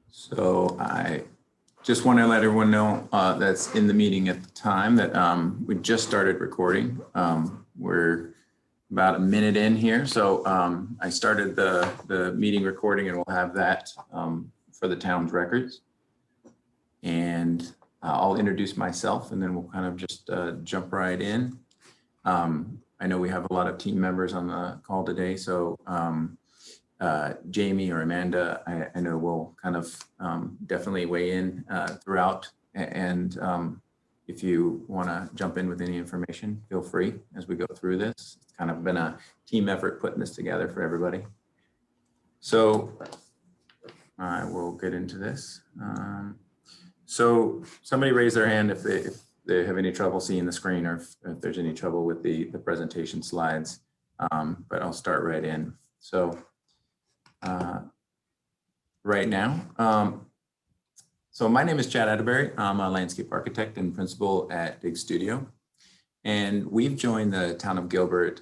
So I just want to let everyone know that's in the meeting at the time that we just started recording. We're about a minute in here. So I started the meeting recording, and we'll have that for the town's records. And I'll introduce myself, and then we'll kind of just jump right in. I know we have a lot of team members on the call today. So Jamie or Amanda, I know will kind of definitely weigh in throughout. And if you want to jump in with any information, feel free as we go through this. It's kind of been a team effort putting this together for everybody. So I will get into this. So somebody raise their hand if they have any trouble seeing the screen, or if there's any trouble with the presentation slides, but I'll start right in. So right now, so my name is Chad Atterbury. I'm a landscape architect and principal at Dig Studio. And we've joined the town of Gilbert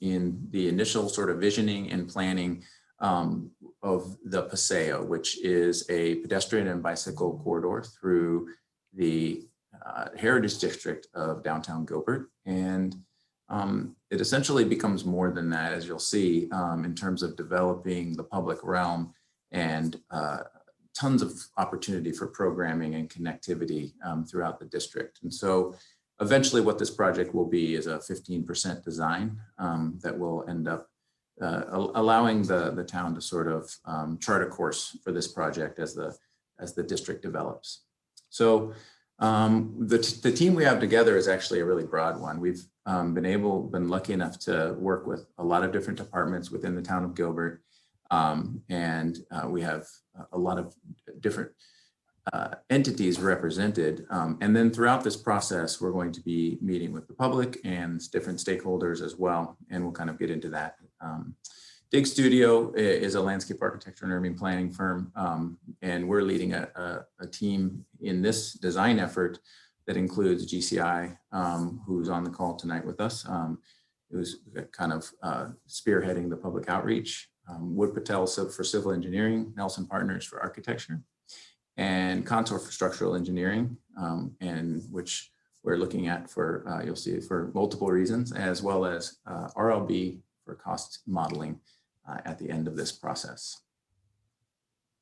in the initial sort of visioning and planning of the Paseo, which is a pedestrian and bicycle corridor through the Heritage District of downtown Gilbert. And it essentially becomes more than that, as you'll see, in terms of developing the public realm and tons of opportunity for programming and connectivity throughout the district. And so eventually what this project will be is a 15% design that will end up allowing the town to sort of chart a course for this project as the district develops. So the team we have together is actually a really broad one. We've been lucky enough to work with a lot of different departments within the town of Gilbert. And we have a lot of different entities represented. And then throughout this process, we're going to be meeting with the public and different stakeholders as well. And we'll kind of get into that. Dig Studio is a landscape architecture and urban planning firm. And we're leading a team in this design effort that includes GCI, who's on the call tonight with us, who's kind of spearheading the public outreach, Wood Patel for civil engineering, Nelson Partners for architecture, and Contour for structural engineering, and which we're looking at for, you'll see, for multiple reasons, as well as RLB for cost modeling at the end of this process.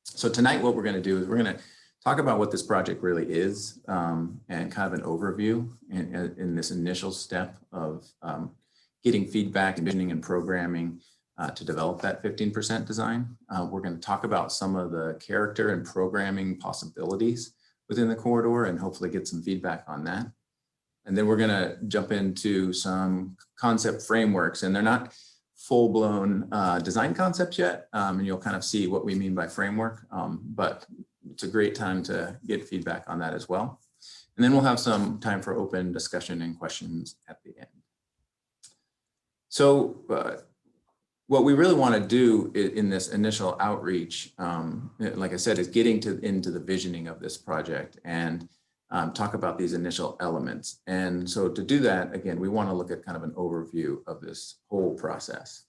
So tonight what we're going to do is we're going to talk about what this project really is, and kind of an overview in this initial step of getting feedback, envisioning, and programming to develop that 15% design. We're going to talk about some of the character and programming possibilities within the corridor and hopefully get some feedback on that. And then we're going to jump into some concept frameworks, and they're not full-blown design concepts yet, and you'll kind of see what we mean by framework, but it's a great time to get feedback on that as well. And then we'll have some time for open discussion and questions at the end. So what we really want to do in this initial outreach, like I said, is getting into the visioning of this project and talk about these initial elements. And so to do that, again, we want to look at kind of an overview of this whole process.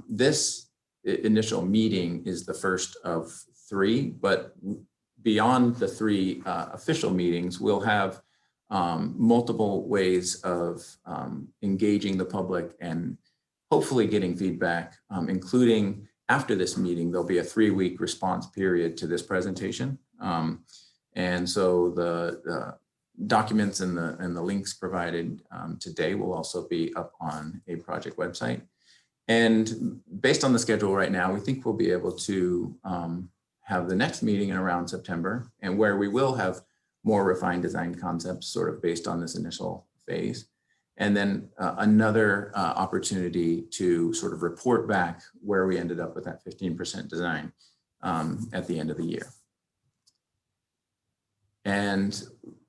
This initial meeting is the first of 3, but beyond the 3 official meetings, we'll have multiple ways of engaging the public and hopefully getting feedback, including after this meeting, there'll be a 3-week response period to this presentation. And so the documents and the links provided today will also be up on a project website. And based on the schedule right now, we think we'll be able to have the next meeting in around September, and where we will have more refined design concepts sort of based on this initial phase. And then another opportunity to sort of report back where we ended up with that 15% design at the end of the year. And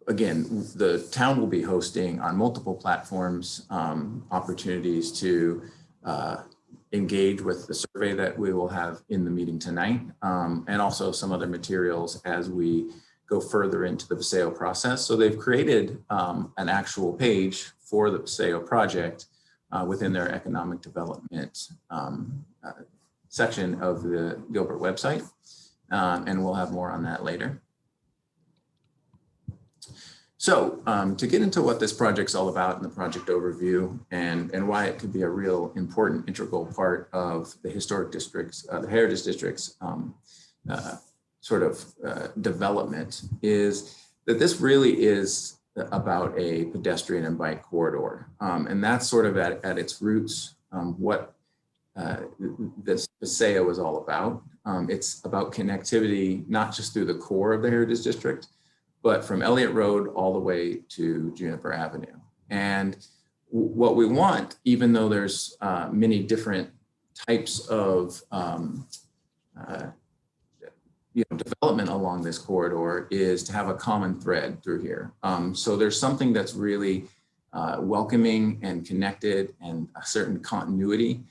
again, the town will be hosting on multiple platforms opportunities to engage with the survey that we will have in the meeting tonight, and also some other materials as we go further into the Paseo process. So they've created an actual page for the Paseo project within their economic development section of the Gilbert website, and we'll have more on that later. So to get into what this project's all about and the project overview and why it could be a real important integral part of the historic districts, the heritage districts development, is that this really is about a pedestrian and bike corridor. And that's sort of at its roots what this Paseo is all about. It's about connectivity, not just through the core of the heritage district, but from Elliott Road all the way to Juniper Avenue. And what we want, even though there's many different types of development along this corridor, is to have a common thread through here. So there's something that's really welcoming and connected, and a certain continuity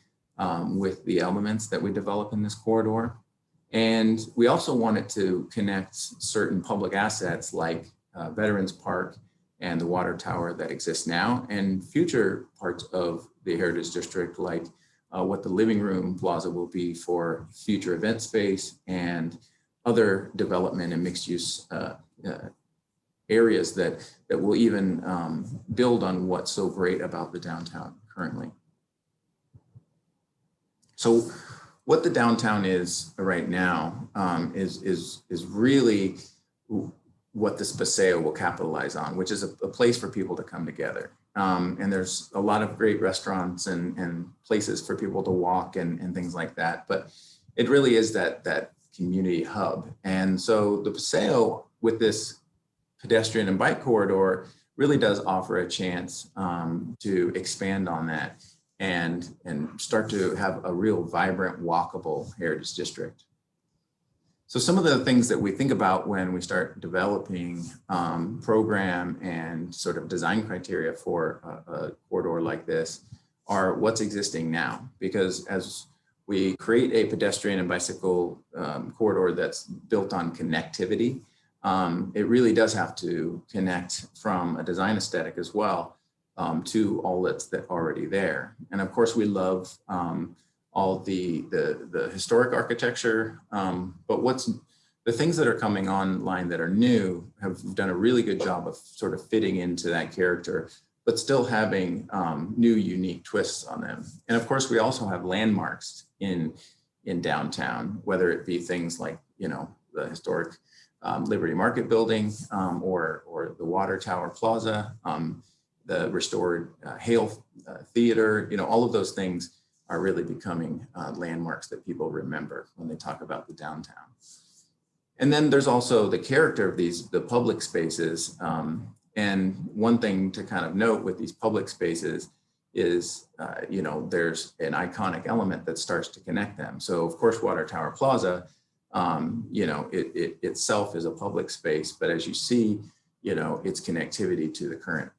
with the elements that we develop in this corridor. And we also wanted to connect certain public assets like Veterans Park and the water tower that exists now, and future parts of the Heritage District, like what the living room plaza will be for future event space and other development and mixed use areas that will even build on what's so great about the downtown currently. So what the downtown is right now is really what this Paseo will capitalize on, which is a place for people to come together. And there's a lot of great restaurants and places for people to walk and things like that. But it really is that community hub. And so the Paseo, with this pedestrian and bike corridor, really does offer a chance to expand on that and start to have a real vibrant, walkable heritage district. So some of the things that we think about when we start developing program and sort of design criteria for a corridor like this are what's existing now. Because as we create a pedestrian and bicycle corridor that's built on connectivity, it really does have to connect from a design aesthetic as well to all that's already there. And of course, we love all the historic architecture, but the things that are coming online that are new have done a really good job of sort of fitting into that character, but still having new, unique twists on them. And of course, we also have landmarks in downtown, whether it be things like, the historic Liberty Market building or the Water Tower Plaza, the restored Hale Theater, all of those things are really becoming landmarks that people remember when they talk about the downtown. And then there's also the character of the public spaces. And one thing to kind of note with these public spaces is, there's an iconic element that starts to connect them. So of course, Water Tower Plaza, it itself is a public space, but as you see, its connectivity to the current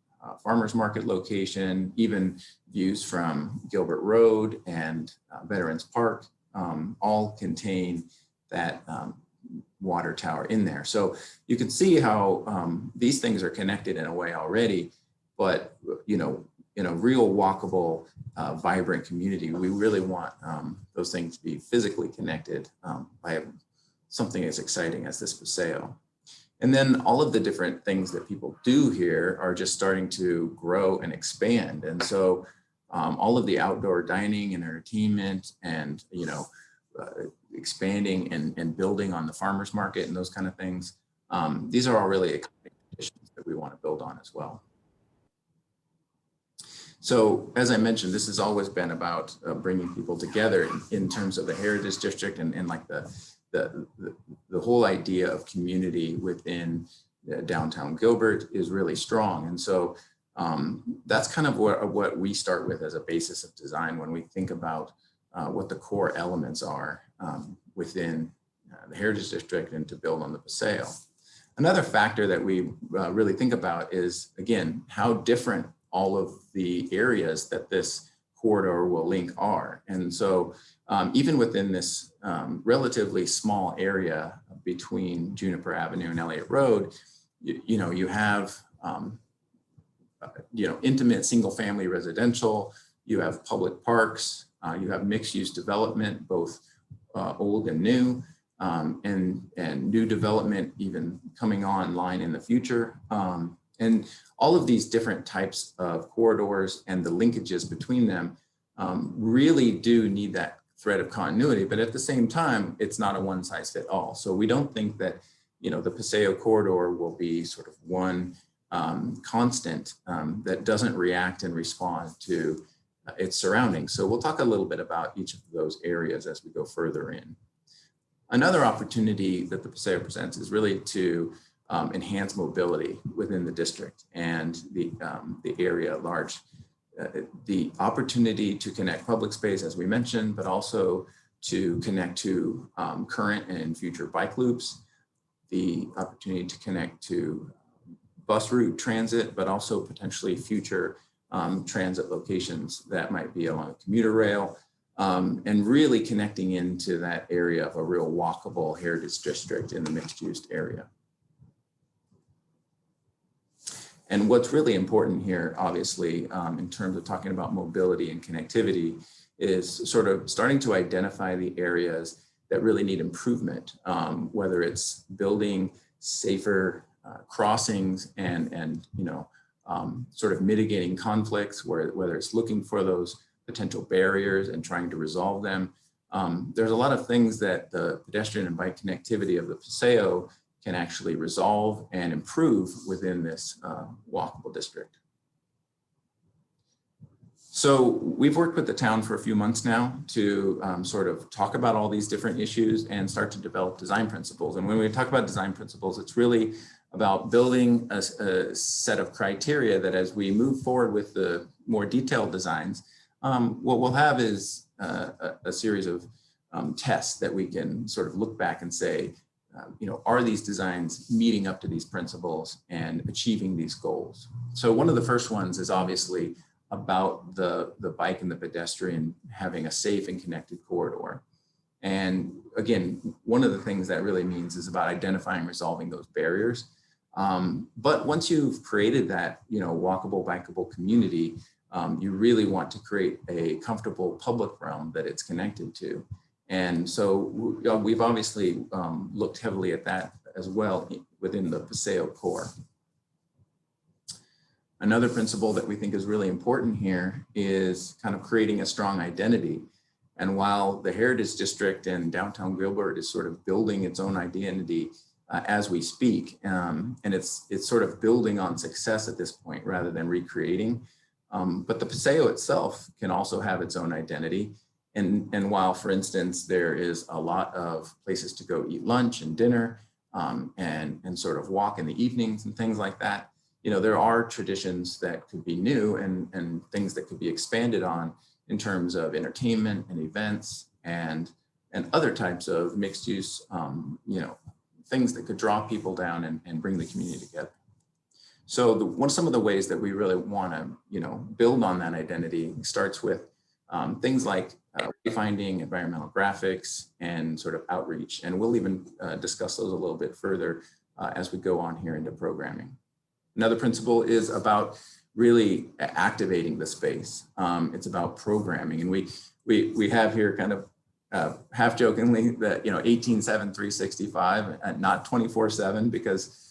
farmers market location, even views from Gilbert Road and Veterans Park, all contain that water tower in there. So you can see how these things are connected in a way already, but in a real walkable, vibrant community, we really want those things to be physically connected by something as exciting as this Paseo. And then all of the different things that people do here are just starting to grow and expand. And so all of the outdoor dining and entertainment and, expanding and building on the farmers market and those kind of things, these are all really exciting additions that we want to build on as well. So as I mentioned, this has always been about bringing people together in terms of the Heritage District and like the whole idea of community within downtown Gilbert is really strong. And so that's kind of what we start with as a basis of design when we think about what the core elements are within the Heritage District and to build on the Paseo. Another factor that we really think about is, again, how different all of the areas that this corridor will link are. And so even within this relatively small area between Juniper Avenue and Elliott Road, you have intimate single family residential, you have public parks, you have mixed use development, both old and new, and new development even coming online in the future. And all of these different types of corridors and the linkages between them really do need that thread of continuity, but at the same time, it's not a one size fit all. So we don't think that, the Paseo corridor will be sort of one constant that doesn't react and respond to its surroundings. So we'll talk a little bit about each of those areas as we go further in. Another opportunity that the Paseo presents is really to enhance mobility within the district and the area at large. The opportunity to connect public space, as we mentioned, but also to connect to current and future bike loops, the opportunity to connect to bus route transit, but also potentially future transit locations that might be along a commuter rail, and really connecting into that area of a real walkable heritage district in the mixed-use area. And what's really important here, obviously, in terms of talking about mobility and connectivity, is sort of starting to identify the areas that really need improvement, whether it's building safer crossings and sort of mitigating conflicts, whether it's looking for those potential barriers and trying to resolve them. There's a lot of things that the pedestrian and bike connectivity of the Paseo can actually resolve and improve within this walkable district. So we've worked with the town for a few months now to sort of talk about all these different issues and start to develop design principles. And when we talk about design principles, it's really about building a set of criteria that as we move forward with the more detailed designs, what we'll have is a series of tests that we can sort of look back and say, are these designs meeting up to these principles and achieving these goals? So one of the first ones is obviously about the bike and the pedestrian having a safe and connected corridor. And again, one of the things that really means is about identifying and resolving those barriers. But once you've created that, walkable, bikeable community, you really want to create a comfortable public realm that it's connected to. And so we've obviously looked heavily at that as well within the Paseo core. Another principle that we think is really important here is kind of creating a strong identity. And while the Heritage District and downtown Gilbert is sort of building its own identity as we speak, and it's sort of building on success at this point rather than recreating, but the Paseo itself can also have its own identity. And while, for instance, there is a lot of places to go eat lunch and dinner and sort of walk in the evenings and things like that, there are traditions that could be new and things that could be expanded on in terms of entertainment and events and other types of mixed use, things that could draw people down and bring the community together. So some of the ways that we really want to, build on that identity starts with things like wayfinding, environmental graphics, and sort of outreach. And we'll even discuss those a little bit further as we go on here into programming. Another principle is about really activating the space. It's about programming. And we have here kind of half jokingly that, 18/7, 365, and not 24/7, because,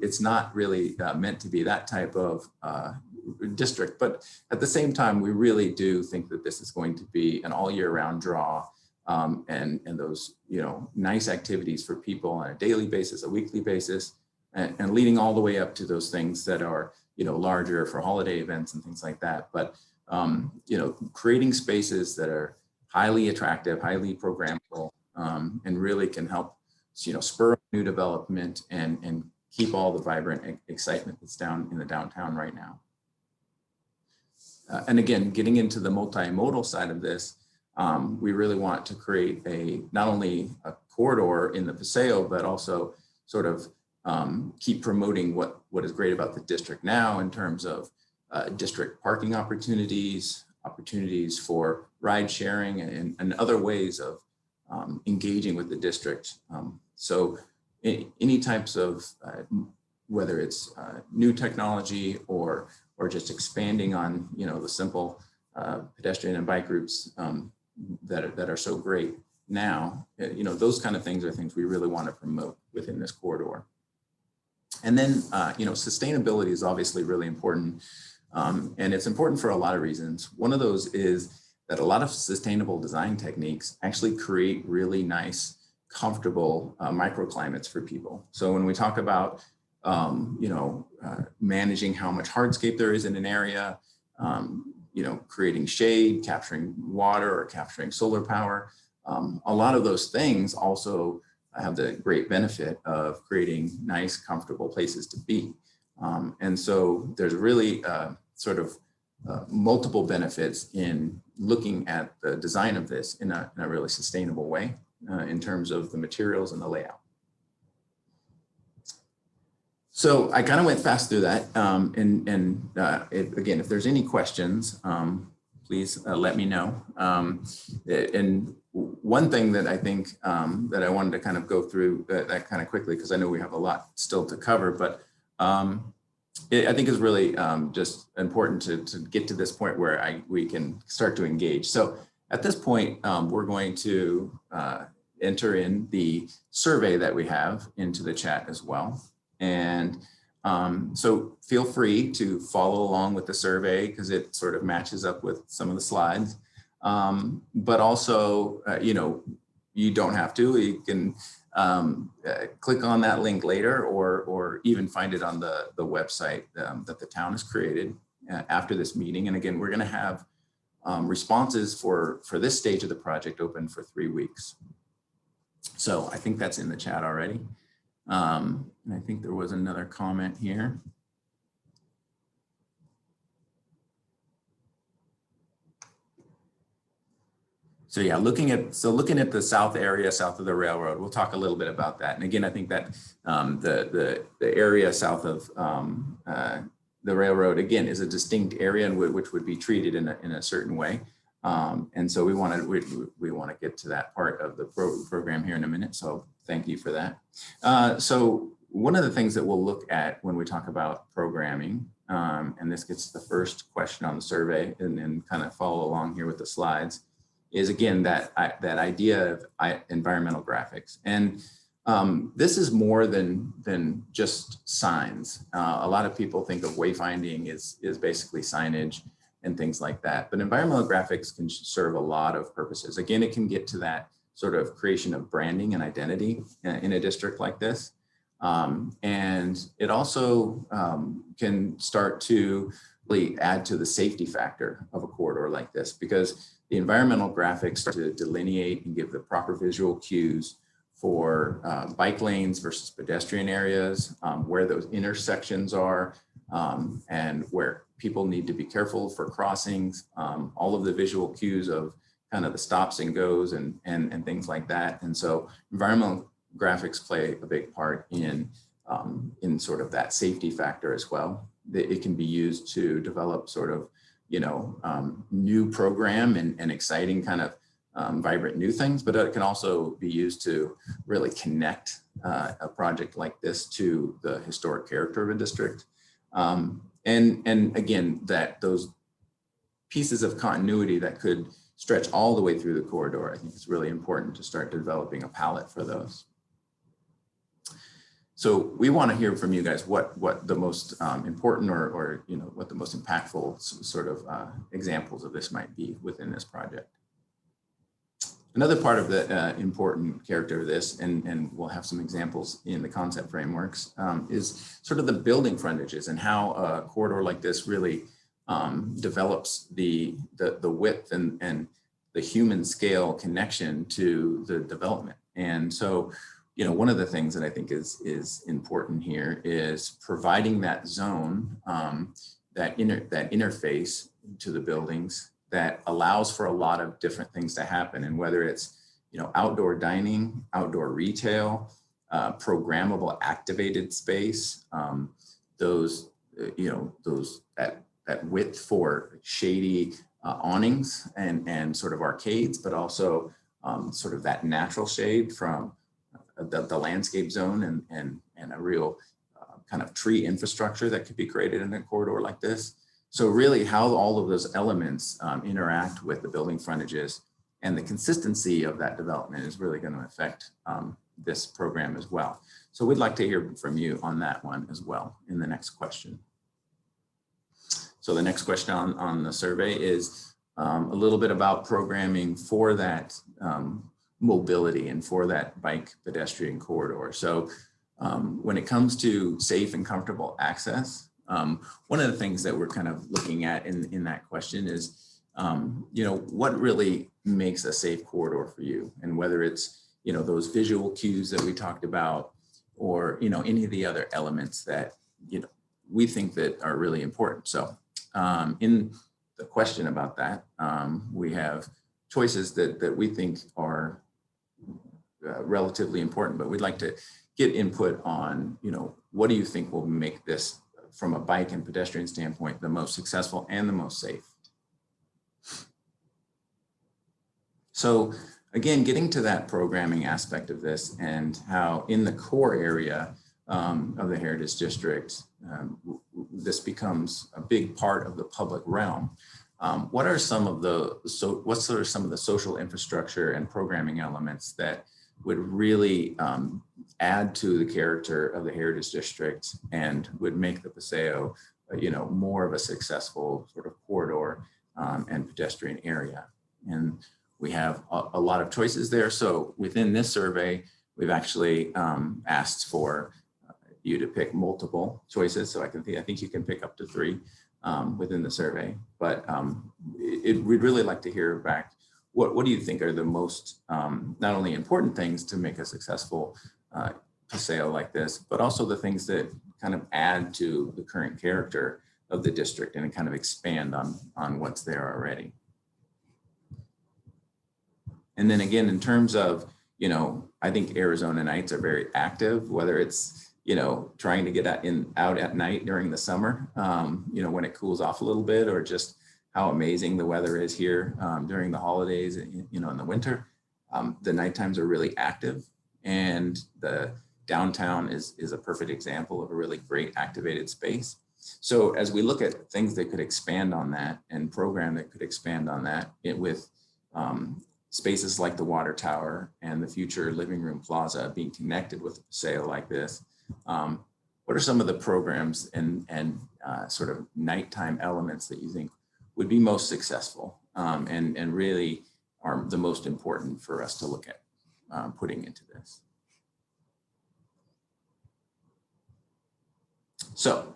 it's not really meant to be that type of district. But at the same time, we really do think that this is going to be an all year round draw, and those, nice activities for people on a daily basis, a weekly basis, and leading all the way up to those things that are, larger for holiday events and things like that. But, creating spaces that are highly attractive, highly programmable, and really can help, spur new development and keep all the vibrant excitement that's down in the downtown right now. And again, getting into the multimodal side of this, we really want to create not only a corridor in the Paseo, but also sort of keep promoting what is great about the district now in terms of district parking opportunities for ride sharing and other ways of engaging with the district. So any types of, whether it's new technology or just expanding on, the simple pedestrian and bike routes that are so great. now, those kind of things are things we really want to promote within this corridor. And then, sustainability is obviously really important. And it's important for a lot of reasons. One of those is that a lot of sustainable design techniques actually create really nice, comfortable microclimates for people. So when we talk about, managing how much hardscape there is in an area, creating shade, capturing water, or capturing solar power, a lot of those things also have the great benefit of creating nice, comfortable places to be. And so there's really multiple benefits in looking at the design of this in a really sustainable way in terms of the materials and the layout. So I kind of went fast through that. Again, if there's any questions, please let me know. And one thing that I think that I wanted to kind of go through that kind of quickly, because I know we have a lot still to cover, but I think is really just important to get to this point where we can start to engage. So at this point, we're going to enter in the survey that we have into the chat as well. And so feel free to follow along with the survey because it sort of matches up with some of the slides. But also, you don't have to. You can click on that link later or even find it on the website that the town has created after this meeting. And again, we're going to have responses for this stage of the project open for 3 weeks. So I think that's in the chat already. And I think there was another comment here. So yeah, looking at the south area, south of the railroad, we'll talk a little bit about that. And again, I think that the area south of the railroad, again, is a distinct area in which would be treated in a certain way. And so we want to get to that part of the program here in a minute. So thank you for that. So one of the things that we'll look at when we talk about programming, and this gets to the first question on the survey and then kind of follow along here with the slides, is again, that idea of environmental graphics. And this is more than just signs. A lot of people think of wayfinding is basically signage and things like that. But environmental graphics can serve a lot of purposes. Again, it can get to that sort of creation of branding and identity in a district like this. And it also can start to really add to the safety factor of a corridor like this, because the environmental graphics to delineate and give the proper visual cues for bike lanes versus pedestrian areas, where those intersections are, and where people need to be careful for crossings, all of the visual cues of kind of the stops and goes and things like that. And so environmental graphics play a big part in sort of that safety factor as well. It can be used to develop sort of, new program and exciting kind of vibrant new things, but it can also be used to really connect a project like this to the historic character of a district. And again, that those pieces of continuity that could stretch all the way through the corridor, I think it's really important to start developing a palette for those. So we want to hear from you guys what the most important or what the most impactful sort of examples of this might be within this project. Another part of the important character of this, and we'll have some examples in the concept frameworks, is sort of the building frontages and how a corridor like this really develops the width and the human scale connection to the development. And so, one of the things that I think is important here is providing that zone, that interface to the buildings that allows for a lot of different things to happen. And whether it's, outdoor dining, outdoor retail, programmable activated space, those that width for shady awnings and sort of arcades, but also sort of that natural shade from the landscape zone and a real kind of tree infrastructure that could be created in a corridor like this. So really how all of those elements interact with the building frontages and the consistency of that development is really going to affect this program as well. So we'd like to hear from you on that one as well in the next question. So the next question on the survey is a little bit about programming for that mobility and for that bike pedestrian corridor. So when it comes to safe and comfortable access, one of the things that we're kind of looking at in that question is, what really makes a safe corridor for you, and whether it's, those visual cues that we talked about, or, any of the other elements that, we think that are really important. So in the question about that, we have choices that we think are relatively important, but we'd like to get input on, what do you think will make this, from a bike and pedestrian standpoint, the most successful and the most safe? So again, getting to that programming aspect of this, and how in the core area of the Heritage District, this becomes a big part of the public realm. What are some of the social infrastructure and programming elements that would really add to the character of the Heritage District and would make the Paseo, more of a successful sort of corridor and pedestrian area? And we have a lot of choices there. So within this survey, we've actually asked for you to pick multiple choices. So I think you can pick up to 3 within the survey. But we'd really like to hear back. What do you think are the most not only important things to make a successful Paseo like this, but also the things that kind of add to the current character of the district and kind of expand on what's there already? And then again, in terms of, I think Arizonaites are very active, whether it's, trying to get out at night during the summer, when it cools off a little bit, or just how amazing the weather is here during the holidays, in the winter. The night times are really active, and the downtown is a perfect example of a really great activated space. So as we look at things that could expand on that, and program that could expand on that, with spaces like the Water Tower and the future Living Room Plaza being connected with a Paseo like this, what are some of the programs and sort of nighttime elements that you think would be most successful and really are the most important for us to look at putting into this? So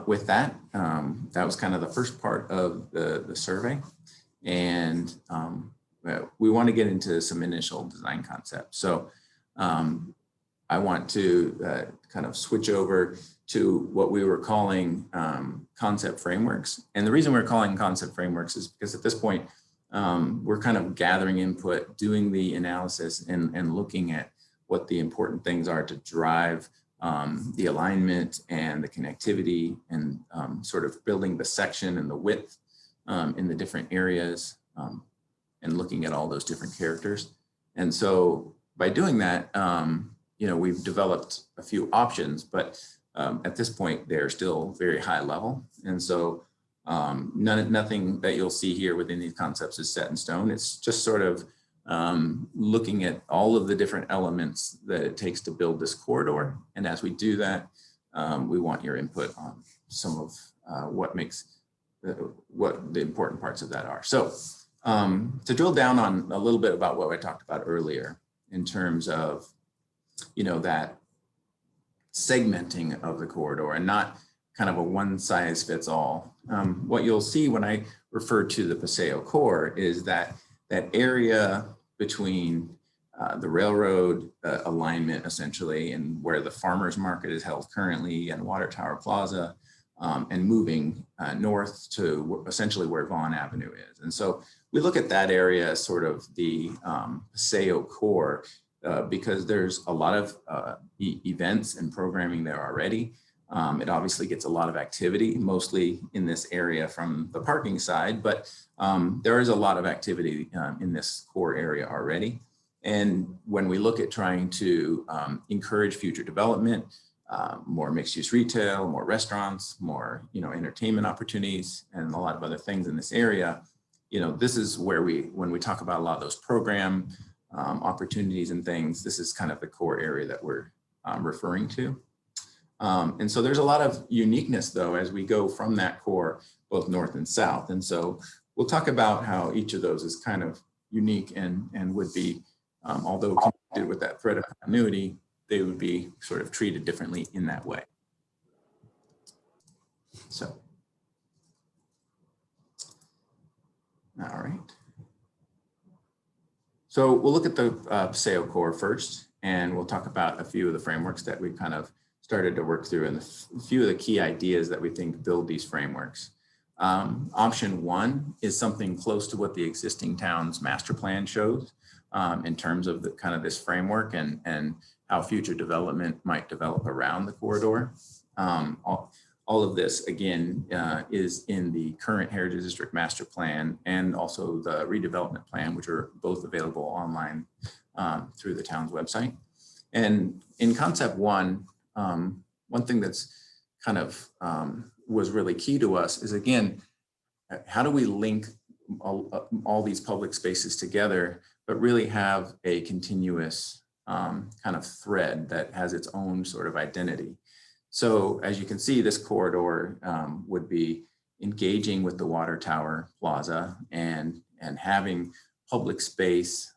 with that, that was kind of the first part of the survey. And we want to get into some initial design concepts. So I want to kind of switch over to what we were calling concept frameworks. And the reason we're calling concept frameworks is because at this point, we're kind of gathering input, doing the analysis, and looking at what the important things are to drive the alignment and the connectivity, and sort of building the section and the width in the different areas, and looking at all those different characters. And so by doing that, we've developed a few options, but at this point, they're still very high level. And so nothing that you'll see here within these concepts is set in stone. It's just sort of looking at all of the different elements that it takes to build this corridor. And as we do that, we want your input on some of what the important parts of that are. So to drill down on a little bit about what I talked about earlier in terms of, that segmenting of the corridor and not kind of a one size fits all. What you'll see when I refer to the Paseo core is that area between the railroad alignment, essentially, and where the farmers market is held currently, and Water Tower Plaza, and moving north to essentially where Vaughn Avenue is. And so we look at that area as sort of the Paseo core, because there's a lot of events and programming there already. It obviously gets a lot of activity, mostly in this area from the parking side, but there is a lot of activity in this core area already. And when we look at trying to encourage future development, more mixed-use retail, more restaurants, more entertainment opportunities, and a lot of other things in this area, this is where when we talk about a lot of those program opportunities and things, this is kind of the core area that we're referring to. And so there's a lot of uniqueness though, as we go from that core, both north and south. And so we'll talk about how each of those is kind of unique and would be, although connected with that thread of continuity, they would be sort of treated differently in that way. So, all right. So we'll look at the Paseo core first, and we'll talk about a few of the frameworks that we kind of started to work through and a few of the key ideas that we think build these frameworks. Option one is something close to what the existing town's master plan shows in terms of the kind of this framework and how future development might develop around the corridor. All of this, again, is in the current Heritage District Master Plan and also the redevelopment plan, which are both available online through the town's website. And in concept one, one thing that's kind of was really key to us is, again, how do we link all these public spaces together, but really have a continuous kind of thread that has its own sort of identity. So as you can see, this corridor would be engaging with the water tower plaza and having public space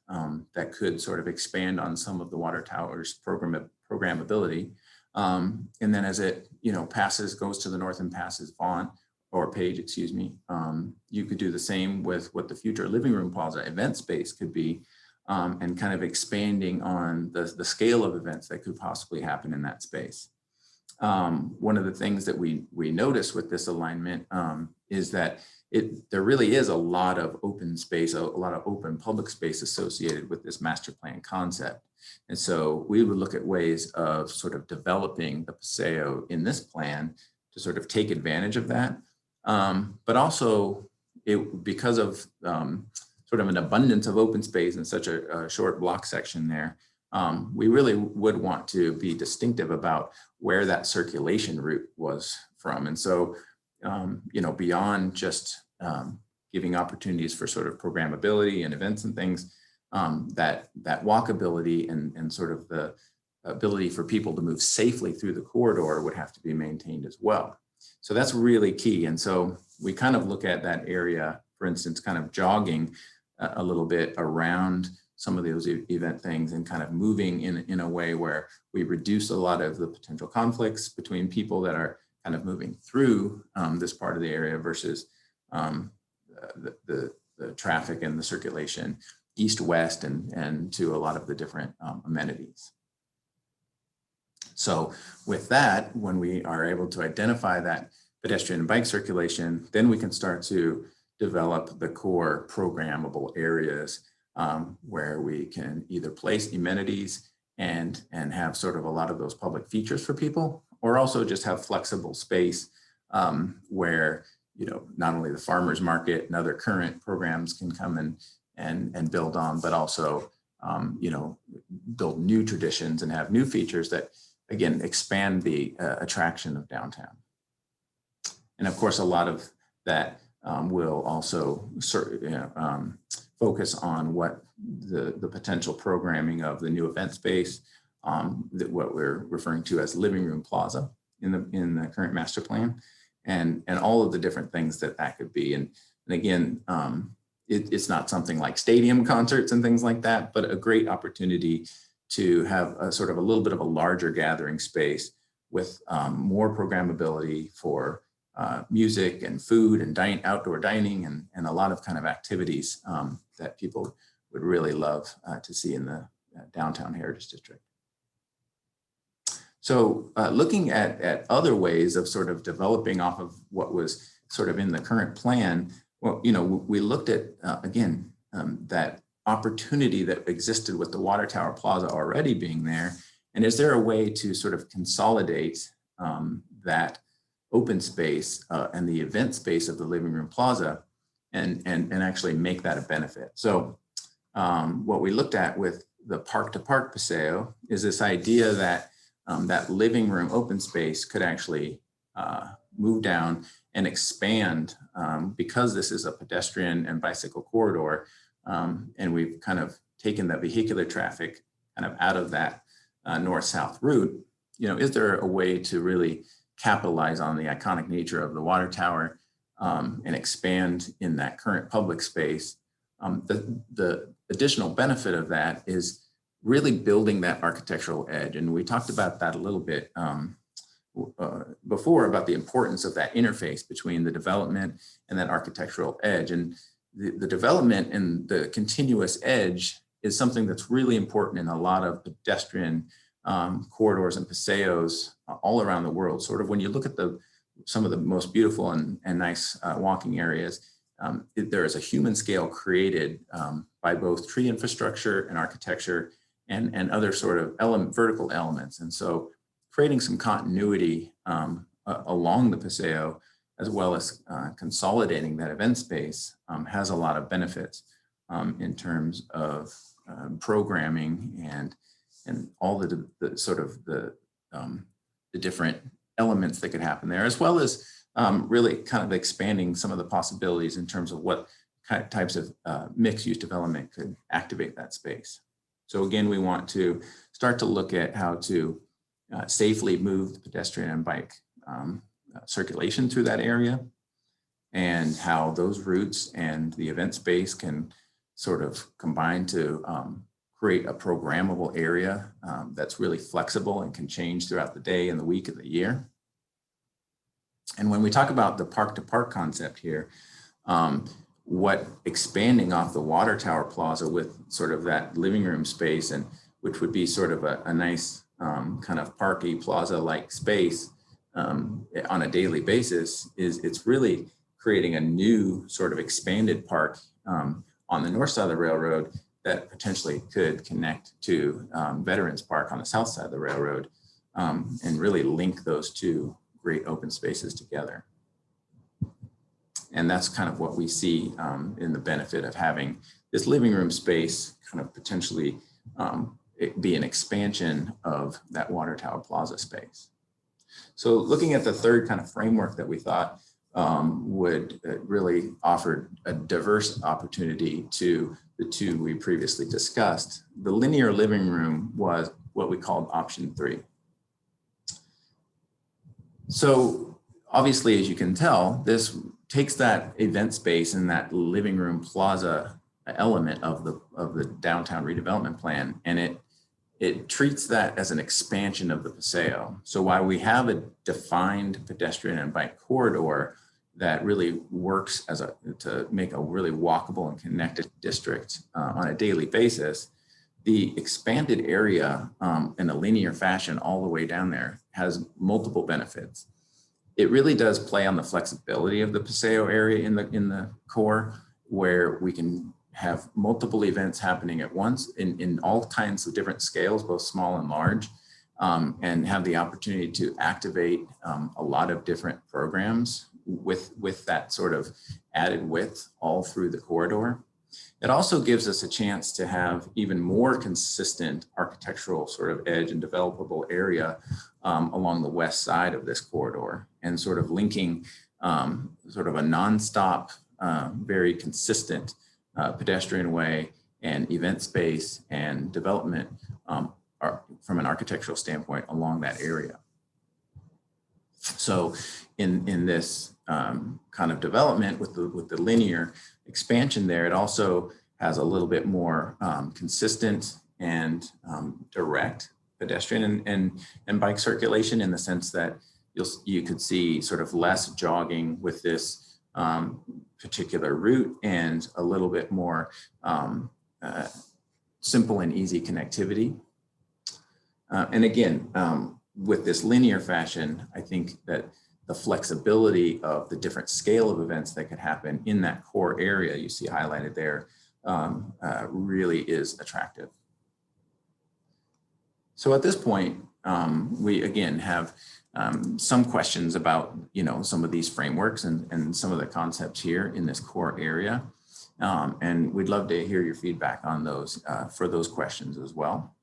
that could sort of expand on some of the water tower's programmability. And then as it goes to the north and passes Vaughn, or Page, excuse me, you could do the same with what the future living room plaza event space could be, and kind of expanding on the scale of events that could possibly happen in that space. One of the things that we notice with this alignment is that there really is a lot of open space, a lot of open public space associated with this master plan concept. And so we would look at ways of sort of developing the Paseo in this plan to sort of take advantage of that. But also because of sort of an abundance of open space in such a short block section there, we really would want to be distinctive about where that circulation route was from. And so, beyond just giving opportunities for sort of programmability and events and things, that walkability and sort of the ability for people to move safely through the corridor would have to be maintained as well. So that's really key. And so we kind of look at that area, for instance, kind of jogging a little bit around some of those event things and kind of moving in a way where we reduce a lot of the potential conflicts between people that are kind of moving through this part of the area versus the traffic and the circulation east-west and to a lot of the different amenities. So with that, when we are able to identify that pedestrian and bike circulation, then we can start to develop the core programmable areas where we can either place amenities and have sort of a lot of those public features for people, or also just have flexible space where, not only the farmers market and other current programs can come and build on, but also, build new traditions and have new features that, again, expand the attraction of downtown. And of course, a lot of that will also focus on what the potential programming of the new event space, that what we're referring to as living room plaza in the current master plan, and all of the different things that could be. And again, it's not something like stadium concerts and things like that, but a great opportunity to have a sort of a little bit of a larger gathering space with more programmability for music and food and outdoor dining and a lot of kind of activities that people would really love to see in the downtown Heritage District. So looking at other ways of sort of developing off of what was sort of in the current plan, well, we looked at, again, that opportunity that existed with the Water Tower Plaza already being there. And is there a way to sort of consolidate that open space and the event space of the living room plaza and actually make that a benefit? So what we looked at with the park to park Paseo is this idea that that living room open space could actually move down and expand, because this is a pedestrian and bicycle corridor, and we've kind of taken the vehicular traffic kind of out of that north-south route. Is there a way to really capitalize on the iconic nature of the water tower and expand in that current public space? The additional benefit of that is really building that architectural edge. And we talked about that a little bit before, about the importance of that interface between the development and that architectural edge. And the development and the continuous edge is something that's really important in a lot of pedestrian corridors and paseos all around the world. Sort of when you look at some of the most beautiful and nice walking areas, there is a human scale created by both tree infrastructure and architecture and other sort of vertical elements. And so creating some continuity along the Paseo, as well as consolidating that event space, has a lot of benefits in terms of programming and all the sort of the different elements that could happen there, as well as really kind of expanding some of the possibilities in terms of what types of mixed-use development could activate that space. So again, we want to start to look at how to safely move the pedestrian and bike circulation through that area, and how those routes and the event space can sort of combine to create a programmable area that's really flexible and can change throughout the day and the week of the year. And when we talk about the park-to-park concept here, what expanding off the water tower plaza with sort of that living room space, and which would be sort of a nice kind of parky plaza-like space on a daily basis, it's really creating a new sort of expanded park on the north side of the railroad that potentially could connect to Veterans Park on the south side of the railroad, and really link those two great open spaces together. And that's kind of what we see in the benefit of having this living room space kind of potentially be an expansion of that water tower plaza space. So looking at the third kind of framework that we thought would really offer a diverse opportunity to the two we previously discussed, the linear living room was what we called option 3. So obviously, as you can tell, this takes that event space and that living room plaza element of the downtown redevelopment plan, and it treats that as an expansion of the Paseo. So while we have a defined pedestrian and bike corridor that really works to make a really walkable and connected district on a daily basis, the expanded area in a linear fashion all the way down there has multiple benefits. It really does play on the flexibility of the Paseo area in the core, where we can have multiple events happening at once in all kinds of different scales, both small and large, and have the opportunity to activate a lot of different programs with that sort of added width all through the corridor. It also gives us a chance to have even more consistent architectural sort of edge and developable area along the west side of this corridor, and sort of linking sort of a nonstop, very consistent pedestrian way and event space and development from an architectural standpoint along that area. So in this kind of development with the linear expansion there, it also has a little bit more consistent and direct pedestrian and bike circulation, in the sense that you could see sort of less jogging with this particular route, and a little bit more simple and easy connectivity. And again, with this linear fashion, I think that the flexibility of the different scale of events that could happen in that core area you see highlighted there really is attractive. So at this point, we again have some questions about some of these frameworks and some of the concepts here in this core area. And we'd love to hear your feedback on those for those questions as well.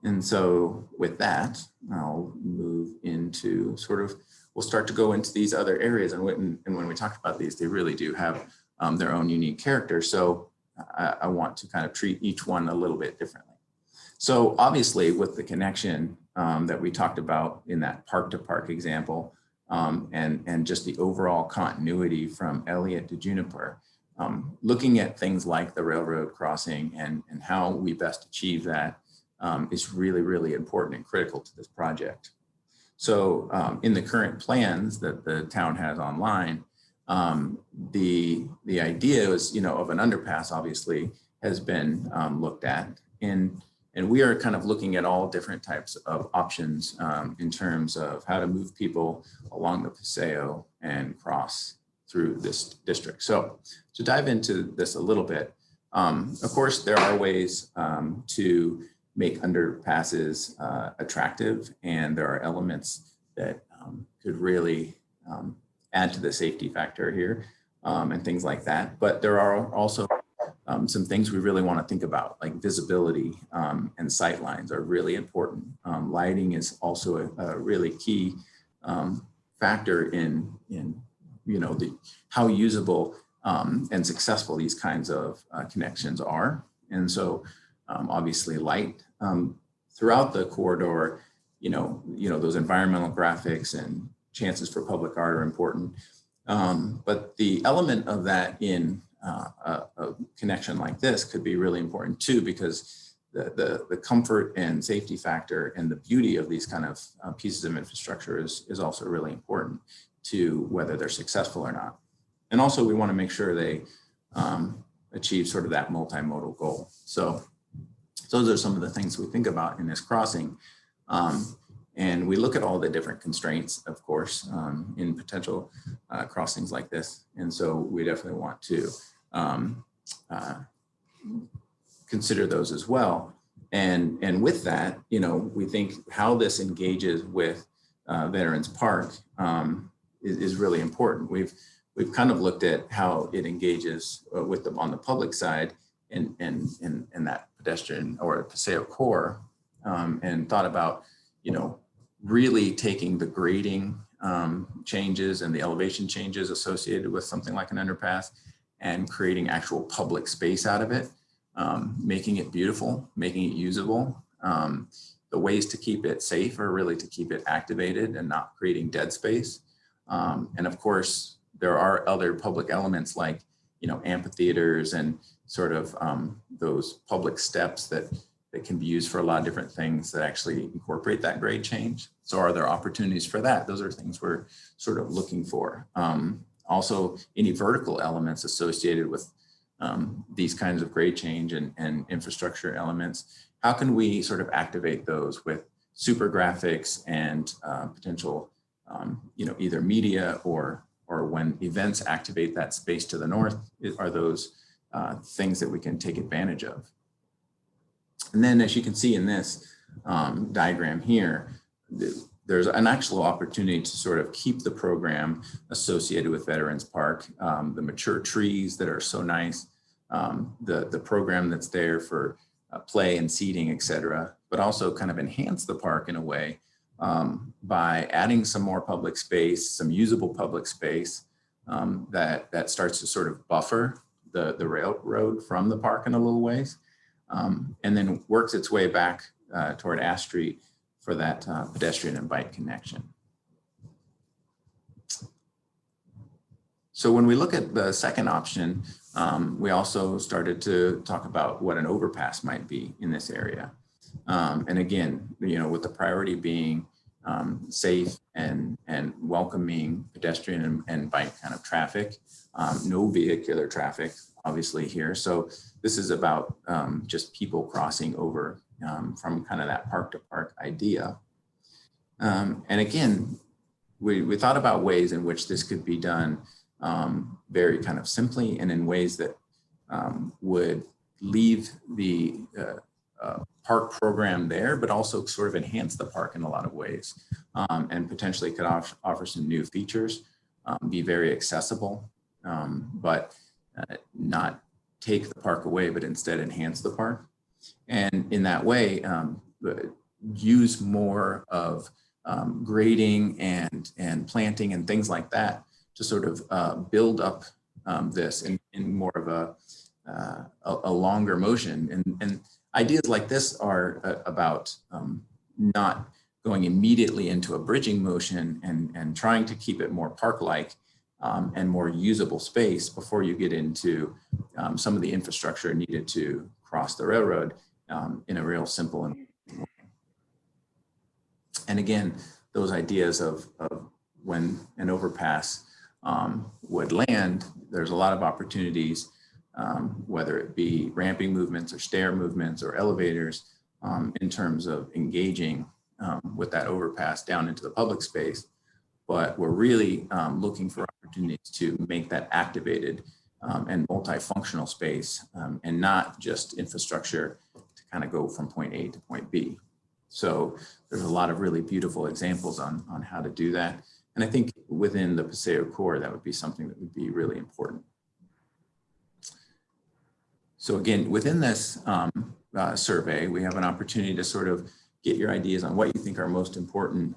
And so with that, I'll move into sort of we'll start to go into these other areas. And when we talk about these, they really do have their own unique character. So I want to kind of treat each one a little bit differently. So obviously with the connection that we talked about in that park to park example, and just the overall continuity from Elliott to Juniper, looking at things like the railroad crossing and how we best achieve that is really, really important and critical to this project. So in the current plans that the town has online, the idea is, of an underpass obviously has been looked at, and we are kind of looking at all different types of options in terms of how to move people along the Paseo and cross through this district. So to dive into this a little bit, of course, there are ways to make underpasses attractive, and there are elements that could really add to the safety factor here and things like that. But there are also some things we really want to think about, like visibility and sight lines are really important. Lighting is also a really key factor in how usable and successful these kinds of connections are. And so obviously light throughout the corridor, those environmental graphics and chances for public art are important. But the element of that in a connection like this could be really important too, because the comfort and safety factor and the beauty of these kind of pieces of infrastructure is also really important to whether they're successful or not. And also we want to make sure they achieve sort of that multimodal goal. So those are some of the things we think about in this crossing. And we look at all the different constraints, of course, in potential crossings like this. And so we definitely want to consider those as well. And with that, we think how this engages with Veterans Park is really important. We've kind of looked at how it engages with them on the public side in that pedestrian or Paseo core, and thought about, really taking the grading changes and the elevation changes associated with something like an underpass and creating actual public space out of it, making it beautiful, making it usable. The ways to keep it safe are really to keep it activated and not creating dead space. And of course, there are other public elements like, amphitheaters and sort of those public steps that can be used for a lot of different things that actually incorporate that grade change. So are there opportunities for that? Those are things we're sort of looking for. Also, any vertical elements associated with these kinds of grade change and infrastructure elements, how can we sort of activate those with super graphics and potential, either media or when events activate that space to the north, are those things that we can take advantage of. And then as you can see in this diagram here, there's an actual opportunity to sort of keep the program associated with Veterans Park, the mature trees that are so nice, the program that's there for play and seating, et cetera, but also kind of enhance the park in a way by adding some more public space, some usable public space that starts to sort of buffer the railroad from the park in a little ways. And then works its way back toward Ash Street for that pedestrian and bike connection. So when we look at the second option, we also started to talk about what an overpass might be in this area. And again, with the priority being safe and welcoming pedestrian and bike kind of traffic, no vehicular traffic, obviously here. So this is about just people crossing over from kind of that park to park idea. And again, we thought about ways in which this could be done very kind of simply and in ways that would leave the park program there, but also sort of enhance the park in a lot of ways, and potentially could offer some new features, be very accessible, but not take the park away, but instead enhance the park. And in that way, use more of grading and planting and things like that to sort of build up this in more of a longer motion. And ideas like this are about not going immediately into a bridging motion and trying to keep it more park-like and more usable space before you get into some of the infrastructure needed to cross the railroad in a real simple and again, those ideas of when an overpass would land, there's a lot of opportunities, whether it be ramping movements or stair movements or elevators, in terms of engaging with that overpass down into the public space. But we're really looking for opportunities to make that activated and multifunctional space and not just infrastructure to kind of go from point A to point B. So there's a lot of really beautiful examples on how to do that. And I think within the Paseo core, that would be something that would be really important. So again, within this survey, we have an opportunity to sort of get your ideas on what you think are most important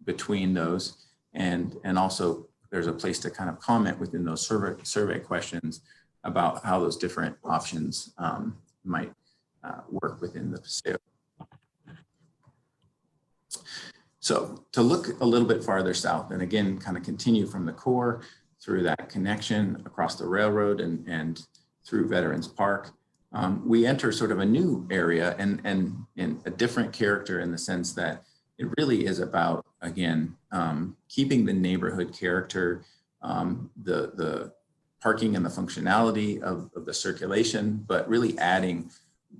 between those. And also there's a place to kind of comment within those survey questions about how those different options might work within the Paseo. So to look a little bit farther south and again, kind of continue from the core through that connection across the railroad and through Veterans Park, we enter sort of a new area and a different character in the sense that it really is about, again, keeping the neighborhood character, the parking and the functionality of the circulation, but really adding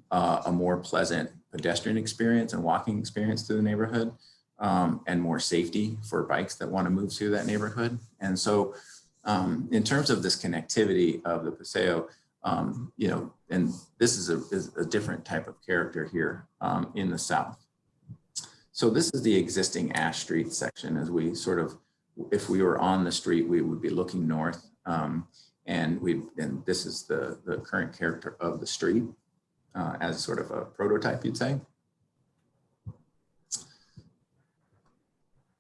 a more pleasant pedestrian experience and walking experience to the neighborhood. And more safety for bikes that want to move through that neighborhood. And so in terms of this connectivity of the Paseo, you know, and this is a different type of character here in the south. So this is the existing Ash Street section as we sort of, if we were on the street, we would be looking north. And this is the current character of the street as sort of a prototype, you'd say.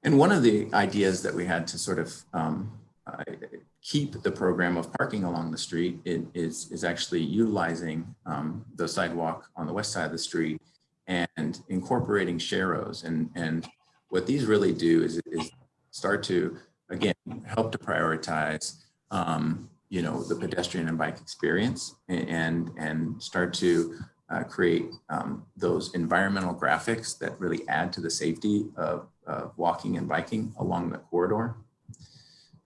And one of the ideas that we had to sort of keep the program of parking along the street is actually utilizing the sidewalk on the west side of the street and incorporating sharrows. And what these really do is start to, again, help to prioritize, you know, the pedestrian and bike experience and start to create those environmental graphics that really add to the safety of walking and biking along the corridor.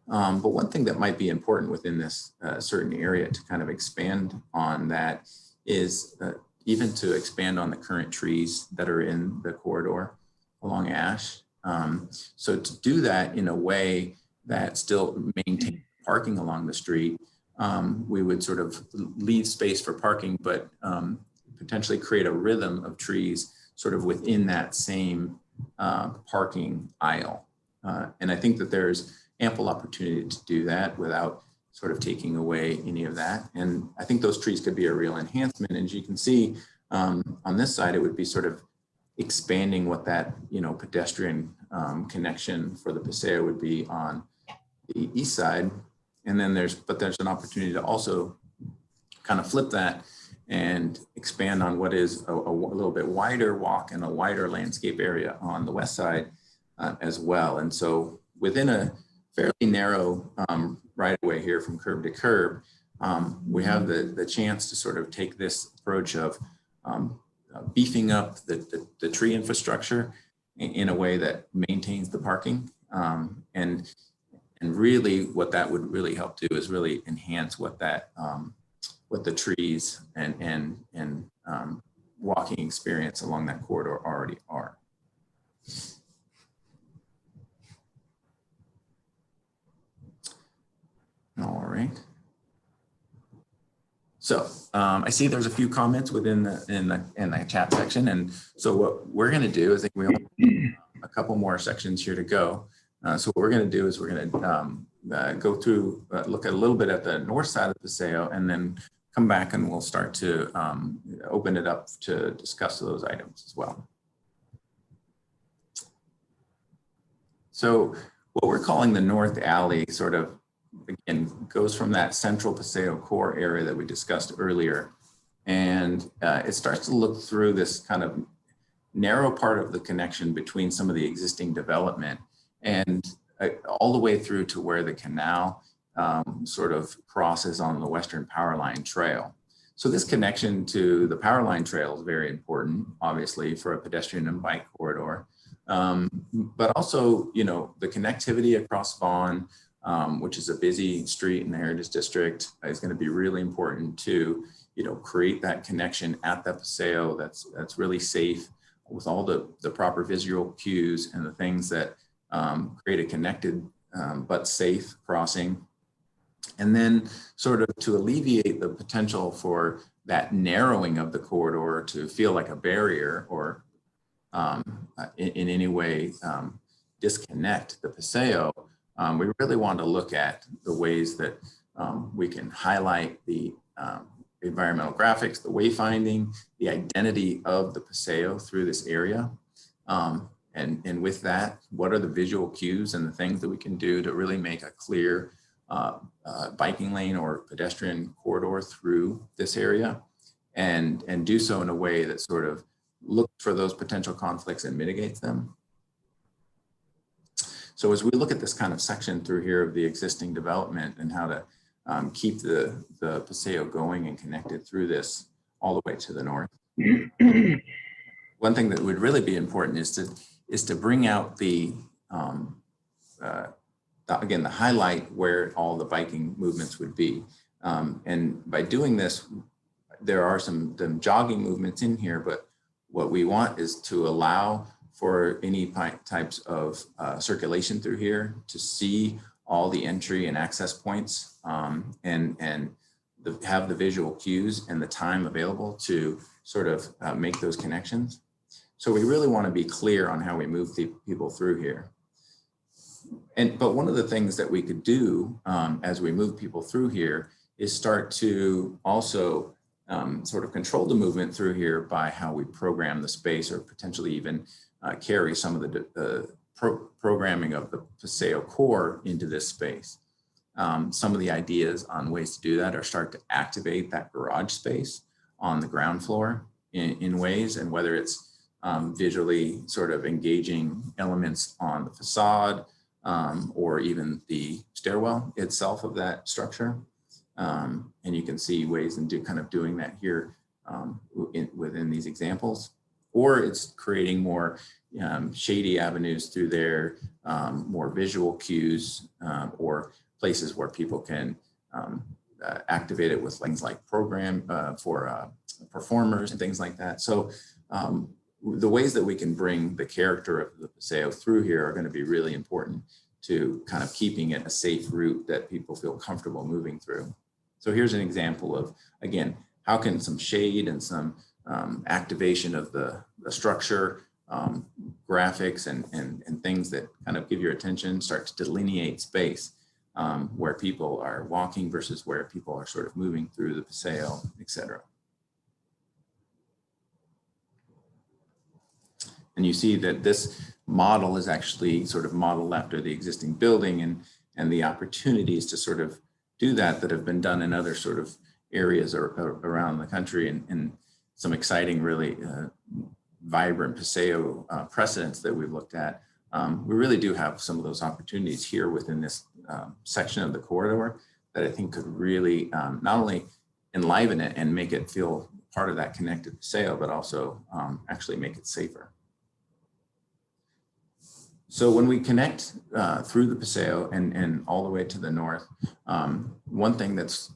But one thing that might be important within this certain area to kind of expand on that is even to expand on the current trees that are in the corridor along Ash. So to do that in a way that still maintains parking along the street, we would sort of leave space for parking, but potentially create a rhythm of trees sort of within that same parking aisle. And I think that there's ample opportunity to do that without sort of taking away any of that. And I think those trees could be a real enhancement. And as you can see on this side, it would be sort of expanding what that, you know, pedestrian connection for the Paseo would be on the east side. And then there's an opportunity to also kind of flip that and expand on what is a little bit wider walk and a wider landscape area on the west side as well. And so within a fairly narrow right of way here from curb to curb, we have the chance to sort of take this approach of beefing up the tree infrastructure in a way that maintains the parking. And really what that would really help do is really enhance what that what the trees and walking experience along that corridor already are. All right. So I see there's a few comments within the chat section, and so what we're going to do is I think we only have a couple more sections here to go. So what we're going to do is we're going to go through, look at a little bit at the north side of the Paseo, and then come back and we'll start to open it up to discuss those items as well. So what we're calling the North Alley sort of, again, goes from that central Paseo core area that we discussed earlier. And it starts to look through this kind of narrow part of the connection between some of the existing development and all the way through to where the canal sort of crosses on the Western Power Line Trail. So this connection to the Power Line Trail is very important, obviously, for a pedestrian and bike corridor. But also, you know, the connectivity across Vaughan, which is a busy street in the Heritage District, is going to be really important to, you know, create that connection at the Paseo that's really safe with all the proper visual cues and the things that create a connected but safe crossing. And then sort of to alleviate the potential for that narrowing of the corridor to feel like a barrier or in any way disconnect the Paseo, we really want to look at the ways that we can highlight the environmental graphics, the wayfinding, the identity of the Paseo through this area. And with that, what are the visual cues and the things that we can do to really make a clear biking lane or pedestrian corridor through this area, and do so in a way that sort of looks for those potential conflicts and mitigates them. So as we look at this kind of section through here of the existing development and how to keep the Paseo going and connected through this all the way to the north. One thing that would really be important is to bring out the again, the highlight where all the biking movements would be. And by doing this, there are some jogging movements in here, but what we want is to allow for any types of circulation through here, to see all the entry and access points, and have the visual cues and the time available to sort of make those connections. So we really want to be clear on how we move people through here. But one of the things that we could do as we move people through here is start to also sort of control the movement through here by how we program the space, or potentially even carry some of the programming of the Paseo core into this space. Some of the ideas on ways to do that are start to activate that garage space on the ground floor in ways, and whether it's visually sort of engaging elements on the facade, or even the stairwell itself of that structure. And you can see ways in kind of doing that here within these examples. Or it's creating more shady avenues through there, more visual cues, or places where people can activate it with things like program for performers and things like that. So the ways that we can bring the character of the Paseo through here are going to be really important to kind of keeping it a safe route that people feel comfortable moving through. So here's an example of, again, how can some shade and some activation of the structure, graphics and things that kind of give your attention, start to delineate space where people are walking versus where people are sort of moving through the Paseo, et cetera. And you see that this model is actually sort of modeled after the existing building, and the opportunities to sort of do that have been done in other sort of areas around the country, and some exciting, really vibrant Paseo precedents that we've looked at. We really do have some of those opportunities here within this section of the corridor that I think could really not only enliven it and make it feel part of that connected Paseo, but also actually make it safer. So when we connect through the Paseo and all the way to the north, one thing that's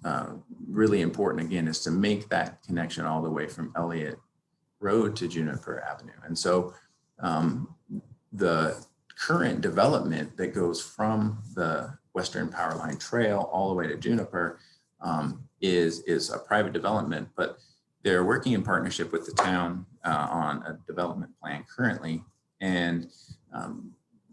really important, again, is to make that connection all the way from Elliott Road to Juniper Avenue. And so the current development that goes from the Western Power Line Trail all the way to Juniper is a private development, but they're working in partnership with the town on a development plan currently. And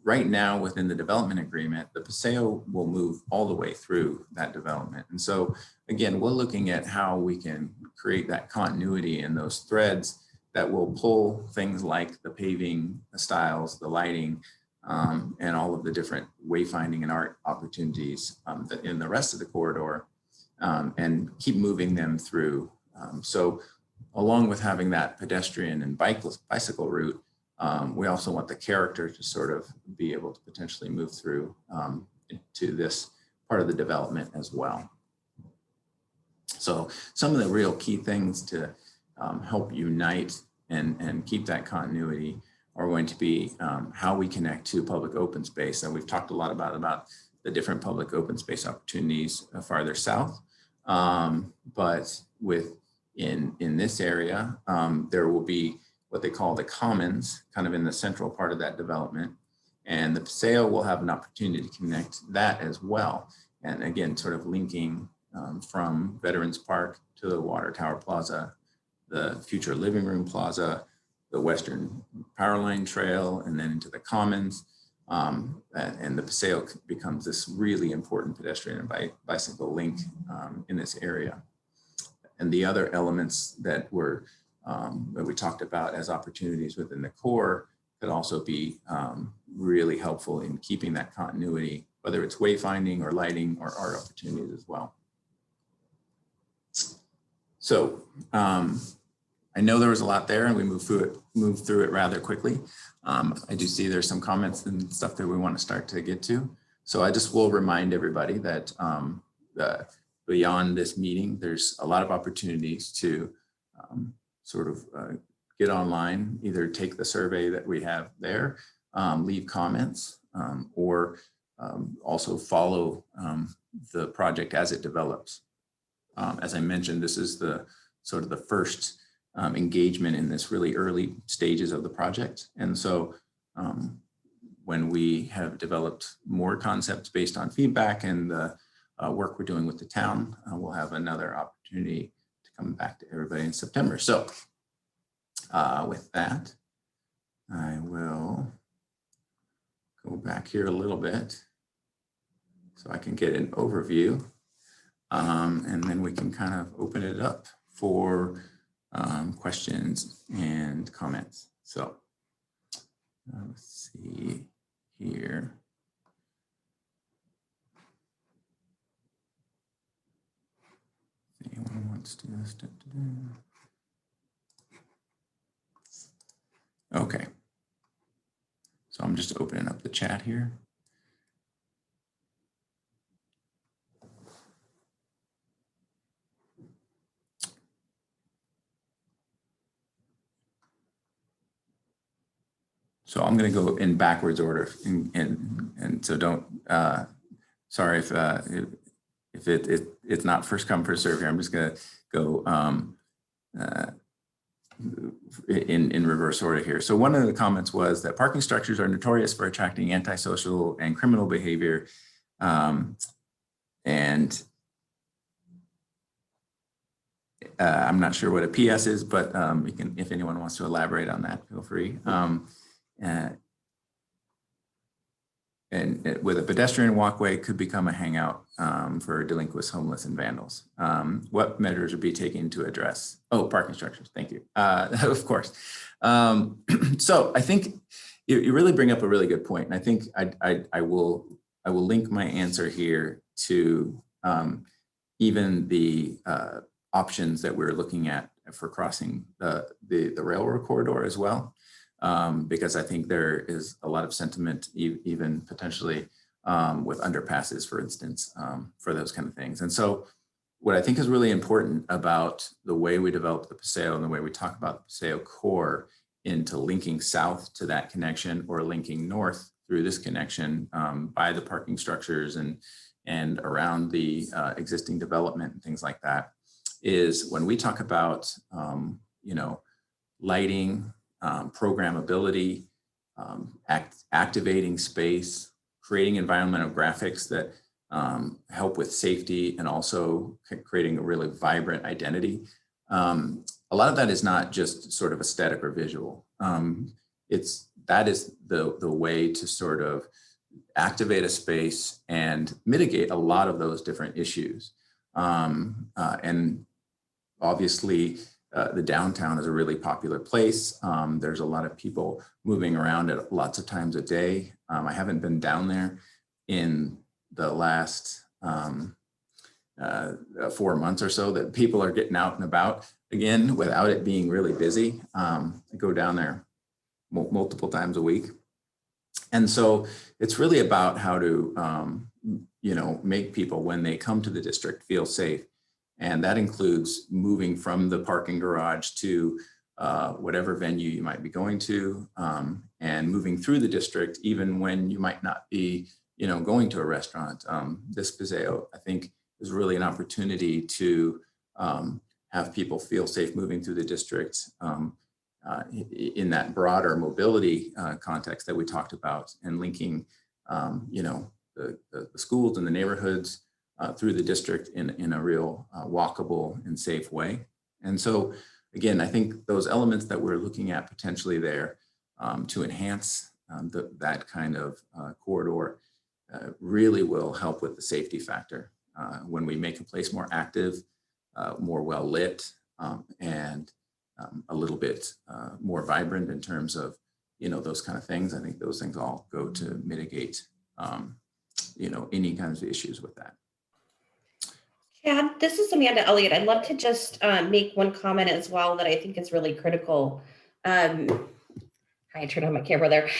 right now, within the development agreement, the Paseo will move all the way through that development. And so, again, we're looking at how we can create that continuity and those threads that will pull things like the paving, the styles, the lighting, and all of the different wayfinding and art opportunities in the rest of the corridor, and keep moving them through. So along with having that pedestrian and bicycle route, we also want the character to sort of be able to potentially move through to this part of the development as well. So some of the real key things to help unite and keep that continuity are going to be how we connect to public open space. And we've talked a lot about the different public open space opportunities farther south. But in this area, there will be what they call the commons, kind of in the central part of that development. And the Paseo will have an opportunity to connect that as well. And again, sort of linking from Veterans Park to the Water Tower Plaza, the future living room plaza, the Western Power Line Trail, and then into the Commons. And the Paseo becomes this really important pedestrian and bicycle link in this area. And the other elements that we talked about as opportunities within the core could also be really helpful in keeping that continuity, whether it's wayfinding or lighting or art opportunities as well. So I know there was a lot there and we moved through it rather quickly. I do see there's some comments and stuff that we want to start to get to. So I just will remind everybody that beyond this meeting, there's a lot of opportunities to sort of get online, either take the survey that we have there, leave comments, or also follow the project as it develops. As I mentioned, this is the sort of the first engagement in this really early stages of the project. And so when we have developed more concepts based on feedback and the work we're doing with the town, we'll have another opportunity to come back to everybody in September. So with that, I will go back here a little bit so I can get an overview, and then we can kind of open it up for questions and comments. So let's see here. Anyone wants to step to do? Okay. So I'm just opening up the chat here. So I'm going to go in backwards order, and so don't. Sorry if it's not first come first serve here. I'm just going to go in reverse order here. So one of the comments was that parking structures are notorious for attracting antisocial and criminal behavior, and I'm not sure what a PS is, but we can, if anyone wants to elaborate on that, feel free. And with a pedestrian walkway could become a hangout for delinquents, homeless, and vandals. What measures would be taken to address? Oh, parking structures, thank you. Of course. So I think you really bring up a really good point. And I think I will link my answer here to even the options that we're looking at for crossing the railroad corridor as well. Because I think there is a lot of sentiment, even potentially with underpasses, for instance, for those kind of things. And so what I think is really important about the way we develop the Paseo and the way we talk about the Paseo core into linking south to that connection or linking north through this connection by the parking structures and around the existing development and things like that, is when we talk about, lighting, programmability, activating space, creating environmental graphics that help with safety and also creating a really vibrant identity. A lot of that is not just sort of aesthetic or visual. That is the way to sort of activate a space and mitigate a lot of those different issues. And obviously, the downtown is a really popular place. There's a lot of people moving around at lots of times a day. I haven't been down there in the last 4 months or so that people are getting out and about again without it being really busy. I go down there multiple times a week. And so it's really about how to, make people when they come to the district feel safe. And that includes moving from the parking garage to whatever venue you might be going to, and moving through the district, even when you might not be, going to a restaurant. This Paseo, I think, is really an opportunity to have people feel safe moving through the district in that broader mobility context that we talked about, and linking, the schools and the neighborhoods through the district in a real walkable and safe way. And so, again, I think those elements that we're looking at potentially there to enhance that kind of corridor really will help with the safety factor when we make a place more active, more well lit, and a little bit more vibrant in terms of, those kind of things. I think those things all go to mitigate, any kinds of issues with that. Chad, this is Amanda Elliott. I'd love to just make one comment as well that I think is really critical. I turned on my camera there.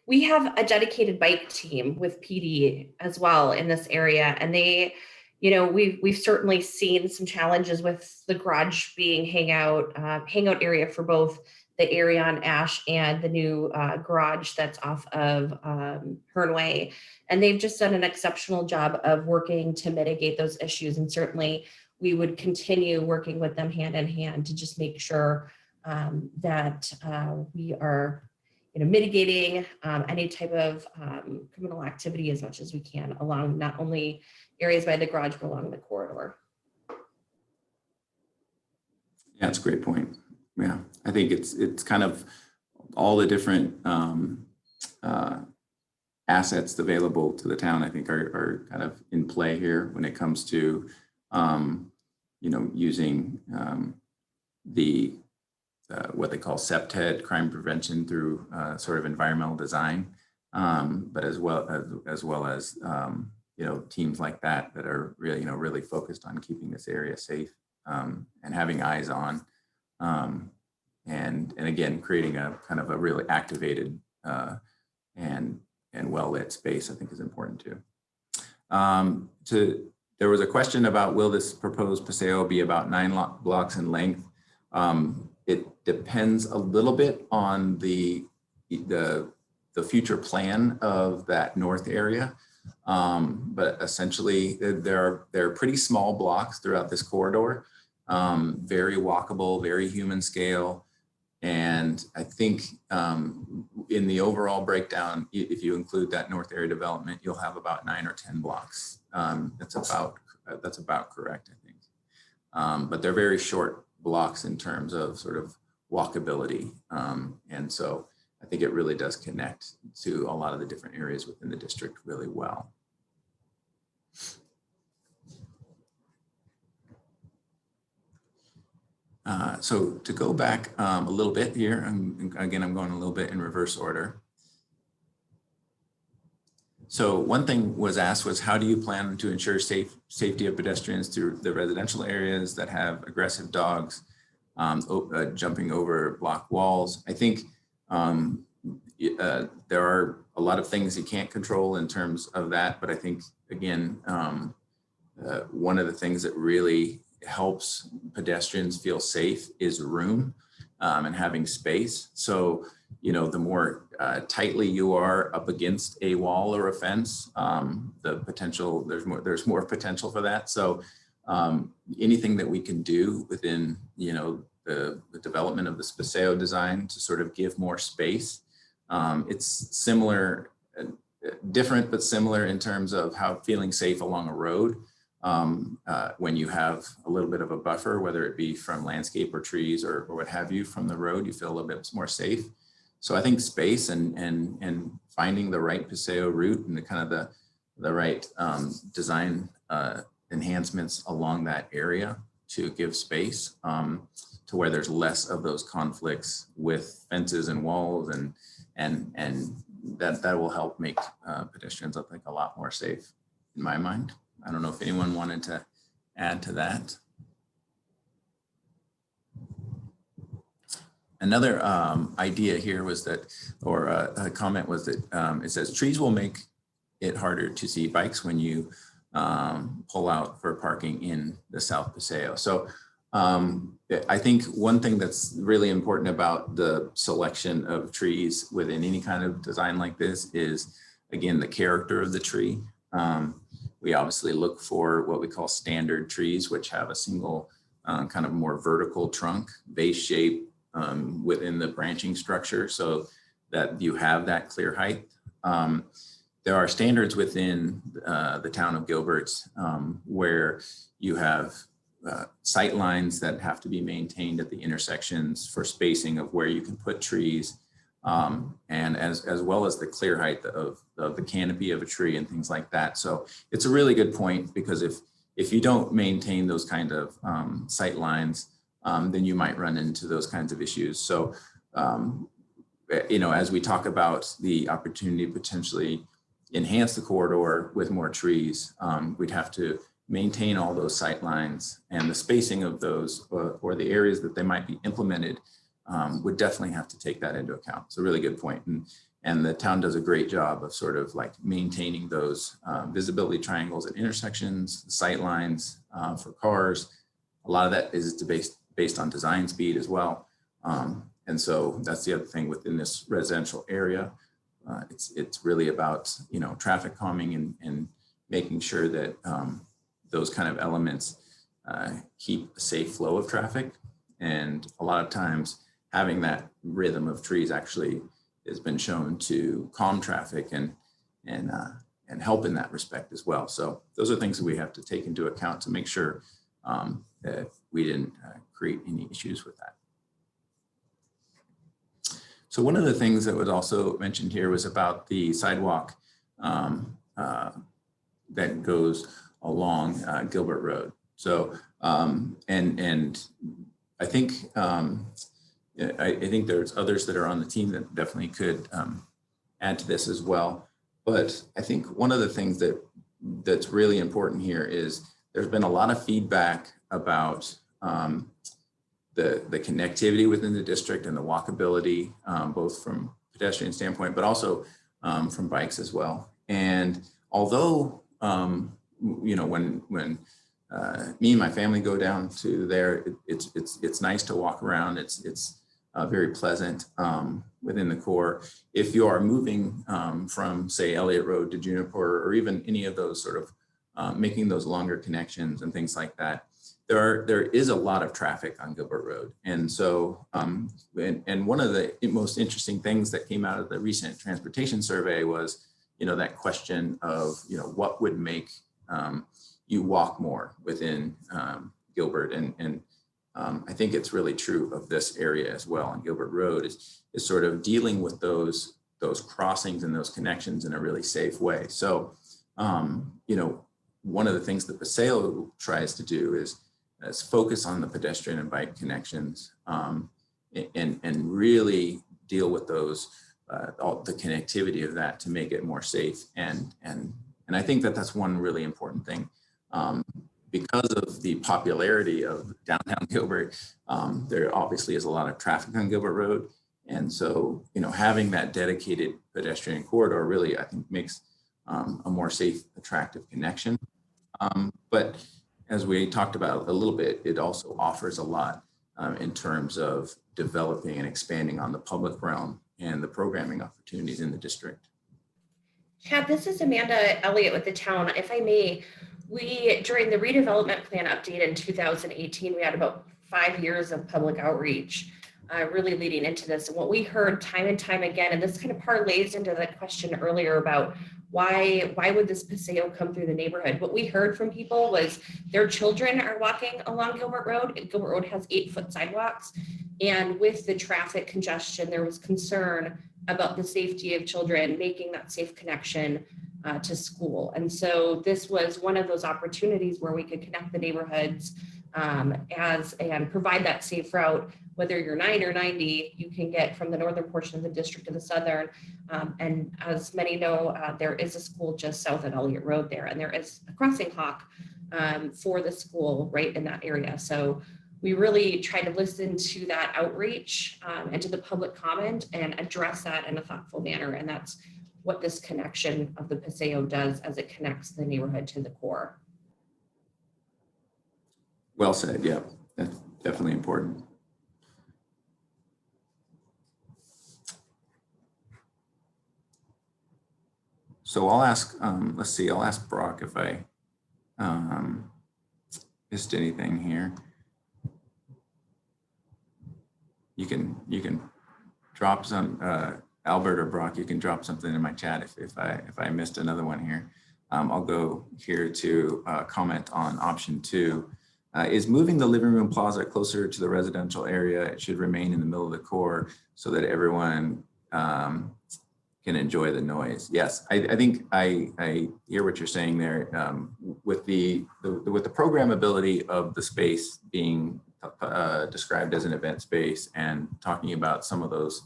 We have a dedicated bike team with PD as well in this area, and they, we've certainly seen some challenges with the garage being hangout area for both the area on Ash and the new garage that's off of Hernway. And they've just done an exceptional job of working to mitigate those issues. And certainly we would continue working with them hand in hand to just make sure that we are mitigating any type of criminal activity as much as we can along not only areas by the garage, but along the corridor. Yeah, that's a great point. Yeah, I think it's kind of all the different assets available to the town, I think are kind of in play here when it comes to, using the what they call CPTED, crime prevention through sort of environmental design, but as well as teams like that are really really focused on keeping this area safe and having eyes on, and again creating a kind of a really activated and well lit space, I think is important too. There was a question about, will this proposed Paseo be about 9 blocks in length? It depends a little bit on the future plan of that north area, but essentially there are pretty small blocks throughout this corridor, very walkable, very human scale, and I think in the overall breakdown, if you include that north area development, you'll have about 9 or 10 blocks. That's about correct, I think, but they're very short blocks in terms of sort of walkability. And so I think it really does connect to a lot of the different areas within the district really well. So to go back a little bit here, again, I'm going a little bit in reverse order. So one thing was asked was, how do you plan to ensure safety of pedestrians through the residential areas that have aggressive dogs jumping over block walls? I think there are a lot of things you can't control in terms of that, but I think, again, one of the things that really helps pedestrians feel safe is room and having space. So, the more tightly you are up against a wall or a fence, the potential, there's more potential for that. So anything that we can do within, the development of the Paseo design to sort of give more space. It's similar, different, but similar in terms of how feeling safe along a road. When you have a little bit of a buffer, whether it be from landscape or trees or what have you from the road, you feel a little bit more safe. So I think space and finding the right Paseo route and the kind of the right design enhancements along that area to give space to where there's less of those conflicts with fences and walls, and that will help make pedestrians, I think, a lot more safe in my mind. I don't know if anyone wanted to add to that. Another idea here was that, or a comment was that it says trees will make it harder to see bikes when you pull out for parking in the South Paseo. So I think one thing that's really important about the selection of trees within any kind of design like this is, again, the character of the tree. We obviously look for what we call standard trees, which have a single kind of more vertical trunk, base shape within the branching structure, so that you have that clear height. There are standards within the town of Gilbert where you have sight lines that have to be maintained at the intersections for spacing of where you can put trees, and as well as the clear height of the canopy of a tree and things like that. So it's a really good point, because if you don't maintain those kind of sight lines, then you might run into those kinds of issues. So, as we talk about the opportunity to potentially enhance the corridor with more trees, we'd have to maintain all those sight lines, and the spacing of those or the areas that they might be implemented would definitely have to take that into account. It's a really good point. And the town does a great job of sort of like maintaining those visibility triangles at intersections, sight lines for cars. A lot of that is based on design speed as well. And so that's the other thing within this residential area. It's really about, traffic calming and making sure that those kind of elements keep a safe flow of traffic. And a lot of times having that rhythm of trees actually has been shown to calm traffic and help in that respect as well. So those are things that we have to take into account to make sure that we didn't create any issues with that. So one of the things that was also mentioned here was about the sidewalk that goes along Gilbert Road. So and I think I think there's others that are on the team that definitely could add to this as well. But I think one of the things that's really important here is there's been a lot of feedback about the connectivity within the district and the walkability, both from pedestrian standpoint, but also from bikes as well. And although, when me and my family go down to there, it's nice to walk around. It's very pleasant within the core. If you are moving from, say, Elliott Road to Juniper, or even any of those sort of making those longer connections and things like that, there is a lot of traffic on Gilbert Road. And so, and one of the most interesting things that came out of the recent transportation survey was, that question of, what would make you walk more within Gilbert. And I think it's really true of this area as well on Gilbert Road is sort of dealing with those crossings and those connections in a really safe way. So, one of the things that Paseo tries to do is focus on the pedestrian and bike connections and really deal with those, all the connectivity of that to make it more safe. And I think that that's one really important thing. Because of the popularity of downtown Gilbert, there obviously is a lot of traffic on Gilbert Road. And so, having that dedicated pedestrian corridor really, I think, makes a more safe, attractive connection. But as we talked about a little bit, it also offers a lot in terms of developing and expanding on the public realm and the programming opportunities in the district. Chad, this is Amanda Elliott with the town. If I may, during the redevelopment plan update in 2018, we had about 5 years of public outreach really leading into this. And what we heard time and time again, and this kind of parlays into the question earlier about why would this Paseo come through the neighborhood? What we heard from people was their children are walking along Gilbert Road. Gilbert Road has 8-foot sidewalks. And with the traffic congestion, there was concern about the safety of children, making that safe connection to school. And so this was one of those opportunities where we could connect the neighborhoods and provide that safe route. Whether you're 9 or 90, you can get from the northern portion of the district to the southern. And as many know, there is a school just south of Elliott Road there, and there is a crossing hawk for the school right in that area. So we really try to listen to that outreach and to the public comment and address that in a thoughtful manner. And that's what this connection of the Paseo does, as it connects the neighborhood to the core. Well said. Yeah, that's definitely important. So I'll ask, let's see, I'll ask Brock if I missed anything here. You can drop some, Albert or Brock, you can drop something in my chat if I missed another one here. I'll go here to comment on option 2. Is moving the living room plaza closer to the residential area. It should remain in the middle of the core so that everyone can enjoy the noise. Yes, I think I hear what you're saying there. With the programmability of the space being described as an event space and talking about some of those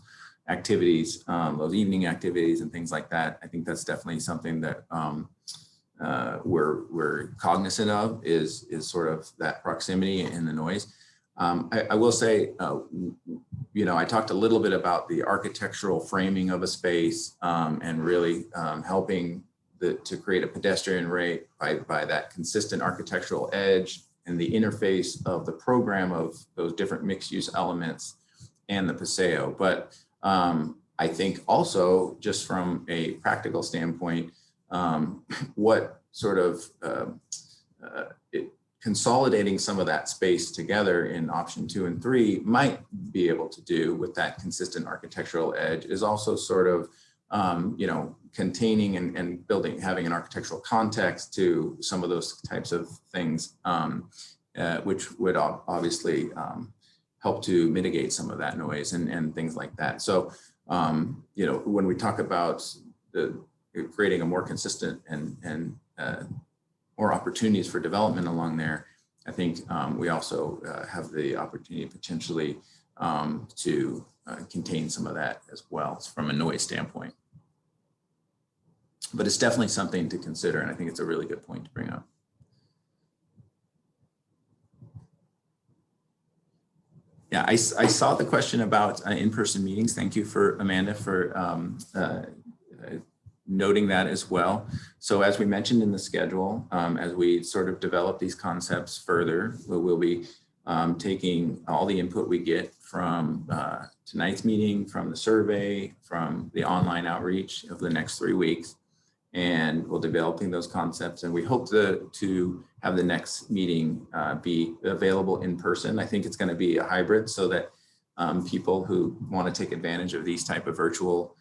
activities, those evening activities and things like that, I think that's definitely something that we're cognizant of is sort of that proximity and the noise. I will say, I talked a little bit about the architectural framing of a space and really helping to create a pedestrian rate by that consistent architectural edge and the interface of the program of those different mixed use elements and the Paseo. But I think also just from a practical standpoint, what sort of consolidating some of that space together in option 2 and 3 might be able to do with that consistent architectural edge is also sort of, containing and building, having an architectural context to some of those types of things, which would obviously help to mitigate some of that noise and things like that. So, when we talk about creating a more consistent and more opportunities for development along there, I think we also have the opportunity potentially to contain some of that as well from a noise standpoint. But it's definitely something to consider, and I think it's a really good point to bring up. Yeah, I saw the question about in-person meetings. Thank you for Amanda for noting that as well. So as we mentioned in the schedule, as we sort of develop these concepts further, we'll be taking all the input we get from tonight's meeting, from the survey, from the online outreach of the next 3 weeks, and we'll developing those concepts. And we hope to have the next meeting be available in person. I think it's going to be a hybrid so that people who want to take advantage of these type of virtual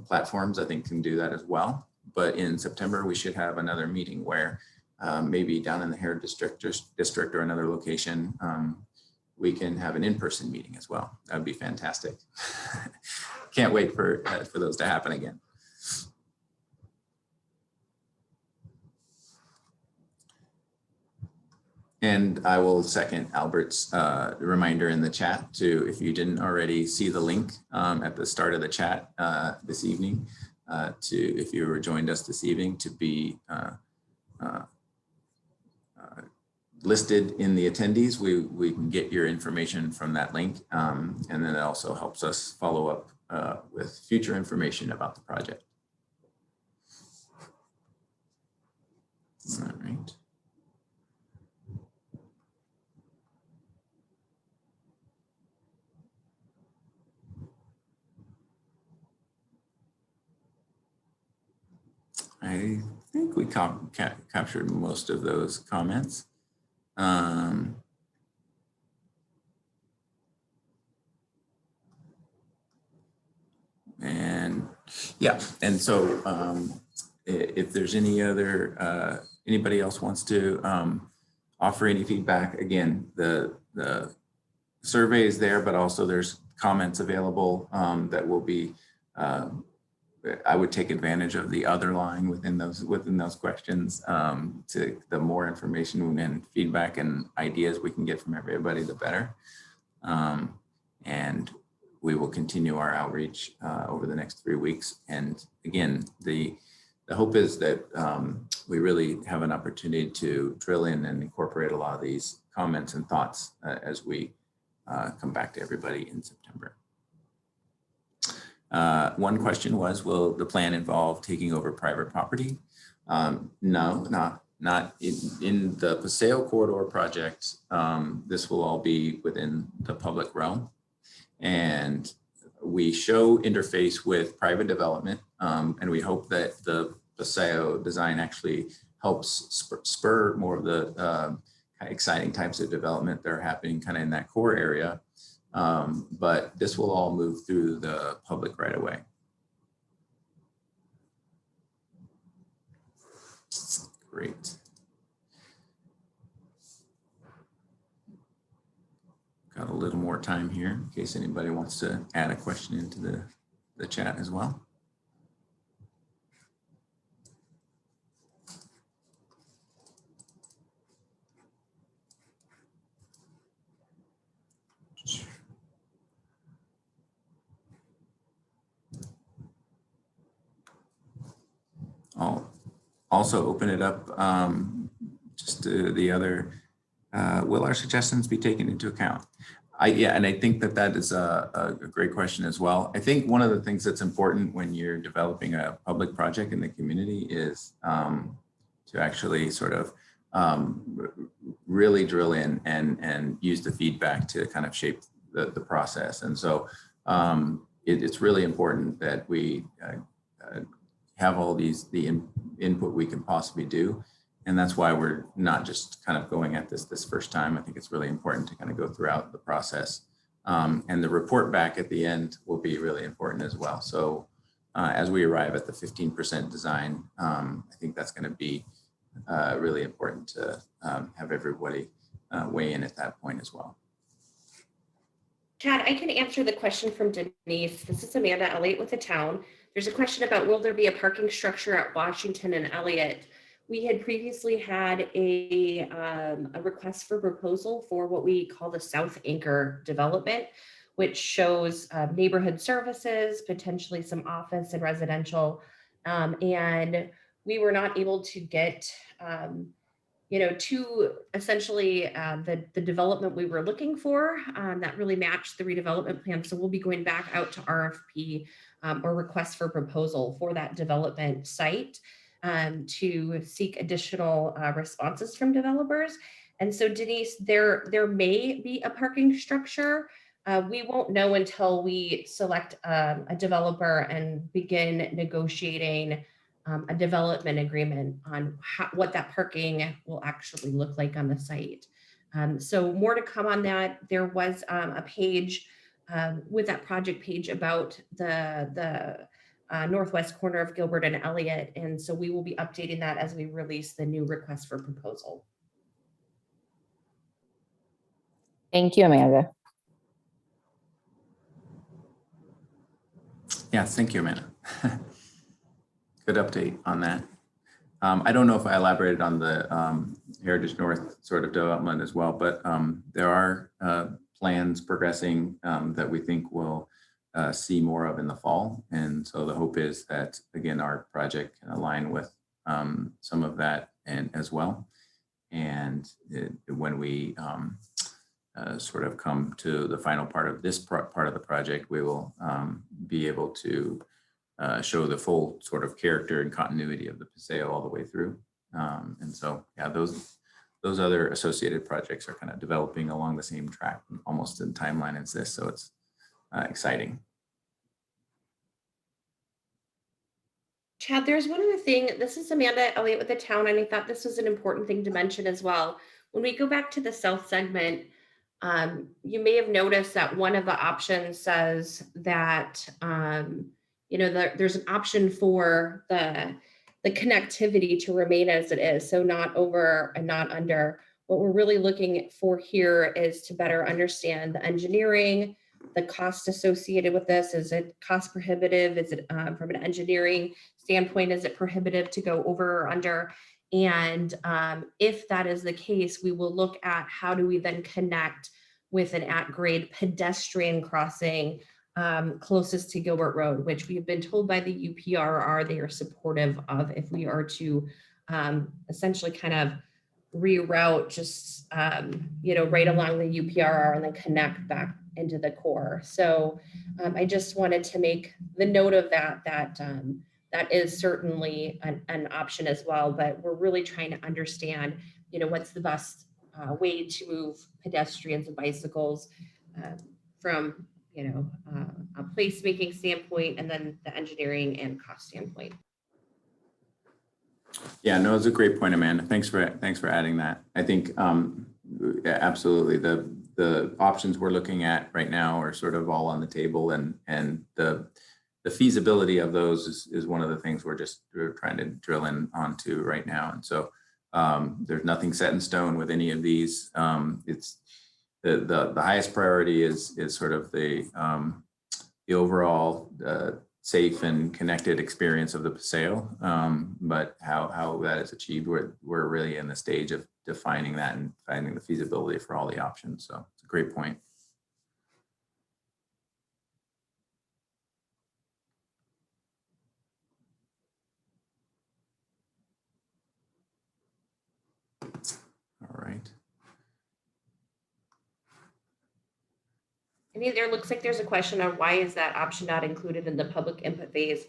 platforms, I think, can do that as well. But in September, we should have another meeting where maybe down in the Hair District or another location, we can have an in-person meeting as well. That would be fantastic. Can't wait for those to happen again. And I will second Albert's reminder in the chat to, if you didn't already see the link at the start of the chat this evening, if you were joined us this evening, to be listed in the attendees, we can get your information from that link. And then it also helps us follow up with future information about the project. All right. I think we captured most of those comments. And yeah, and so if there's any other, anybody else wants to offer any feedback, again, the survey is there, but also there's comments available that will be I would take advantage of the other line within those questions. To the more information and feedback and ideas we can get from everybody, the better. And we will continue our outreach over the next 3 weeks. And again, the hope is that we really have an opportunity to drill in and incorporate a lot of these comments and thoughts as we come back to everybody in September. One question was, will the plan involve taking over private property? No, not in the Paseo corridor project. This will all be within the public realm. And we show interface with private development, and we hope that the Paseo design actually helps spur more of the exciting types of development that are happening kind of in that core area. But this will all move through the public right away. Great. Got a little more time here in case anybody wants to add a question into the chat as well. I'll also open it up just to the other. Will our suggestions be taken into account? Yeah, and I think that is a great question as well. I think one of the things that's important when you're developing a public project in the community is to actually sort of really drill in and use the feedback to kind of shape the process. And so it's really important that we have all the input we can possibly do. And that's why we're not just kind of going at this first time. I think it's really important to kind of go throughout the process. And the report back at the end will be really important as well. So as we arrive at the 15% design, I think that's going to be really important to have everybody weigh in at that point as well. Chad, I can answer the question from Denise. This is Amanda Elliott with the town. There's a question about, will there be a parking structure at Washington and Elliott? We had previously had a request for proposal for what we call the South Anchor development, which shows neighborhood services, potentially some office and residential. And we were not able to get, to essentially the development we were looking for that really matched the redevelopment plan. So we'll be going back out to RFP or request for proposal for that development site to seek additional responses from developers. And so Denise, there may be a parking structure. We won't know until we select a developer and begin negotiating a development agreement on what that parking will actually look like on the site. So more to come on that. There was a page with that project page about the northwest corner of Gilbert and Elliott. And so we will be updating that as we release the new request for proposal. Thank you, Amanda. Yes, thank you, Amanda. Good update on that. I don't know if I elaborated on the Heritage North sort of development as well, but there are plans progressing that we think will see more of in the fall. And so the hope is that, again, our project can align with some of that and as well. And when we sort of come to the final part of this part of the project, we will be able to show the full sort of character and continuity of the Paseo all the way through. And so, yeah, those other associated projects are kind of developing along the same track, almost in timeline as this. So it's exciting. Chad, there's one other thing. This is Amanda Elliott with the town, and I thought this was an important thing to mention as well. When we go back to the south segment, you may have noticed that one of the options says that there's an option for the connectivity to remain as it is, so not over and not under. What we're really looking for here is to better understand the engineering, the cost associated with this. Is it cost prohibitive? Is it from an engineering standpoint, is it prohibitive to go over or under? And if that is the case, we will look at how do we then connect with an at-grade pedestrian crossing closest to Gilbert Road, which we have been told by the UPRR they are supportive of if we are to essentially kind of reroute just, right along the UPRR and then connect back into the core. So I just wanted to make the note of that, that is certainly an option as well, but we're really trying to understand, what's the best way to move pedestrians and bicycles from, a placemaking standpoint, and then the engineering and cost standpoint. Yeah, no, it's a great point, Amanda. Thanks for adding that. I think yeah, absolutely the options we're looking at right now are sort of all on the table, and the feasibility of those is one of the things we're trying to drill in onto right now. And so there's nothing set in stone with any of these. It's the highest priority is sort of the overall safe and connected experience of the Paseo, but how that is achieved, we're really in the stage of defining that and finding the feasibility for all the options. So it's a great point. All right. And there looks like there's a question on why is that option not included in the public input phase?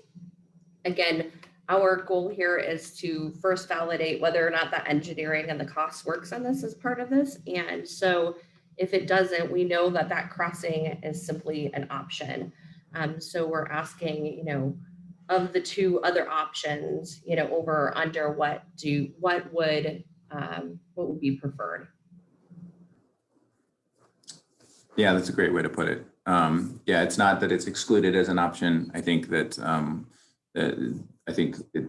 Again, our goal here is to first validate whether or not the engineering and the cost works on this as part of this. And so if it doesn't, we know that that crossing is simply an option. So we're asking, of the two other options, over or under, what would be preferred? Yeah, that's a great way to put it. Yeah, it's not that it's excluded as an option. I think that a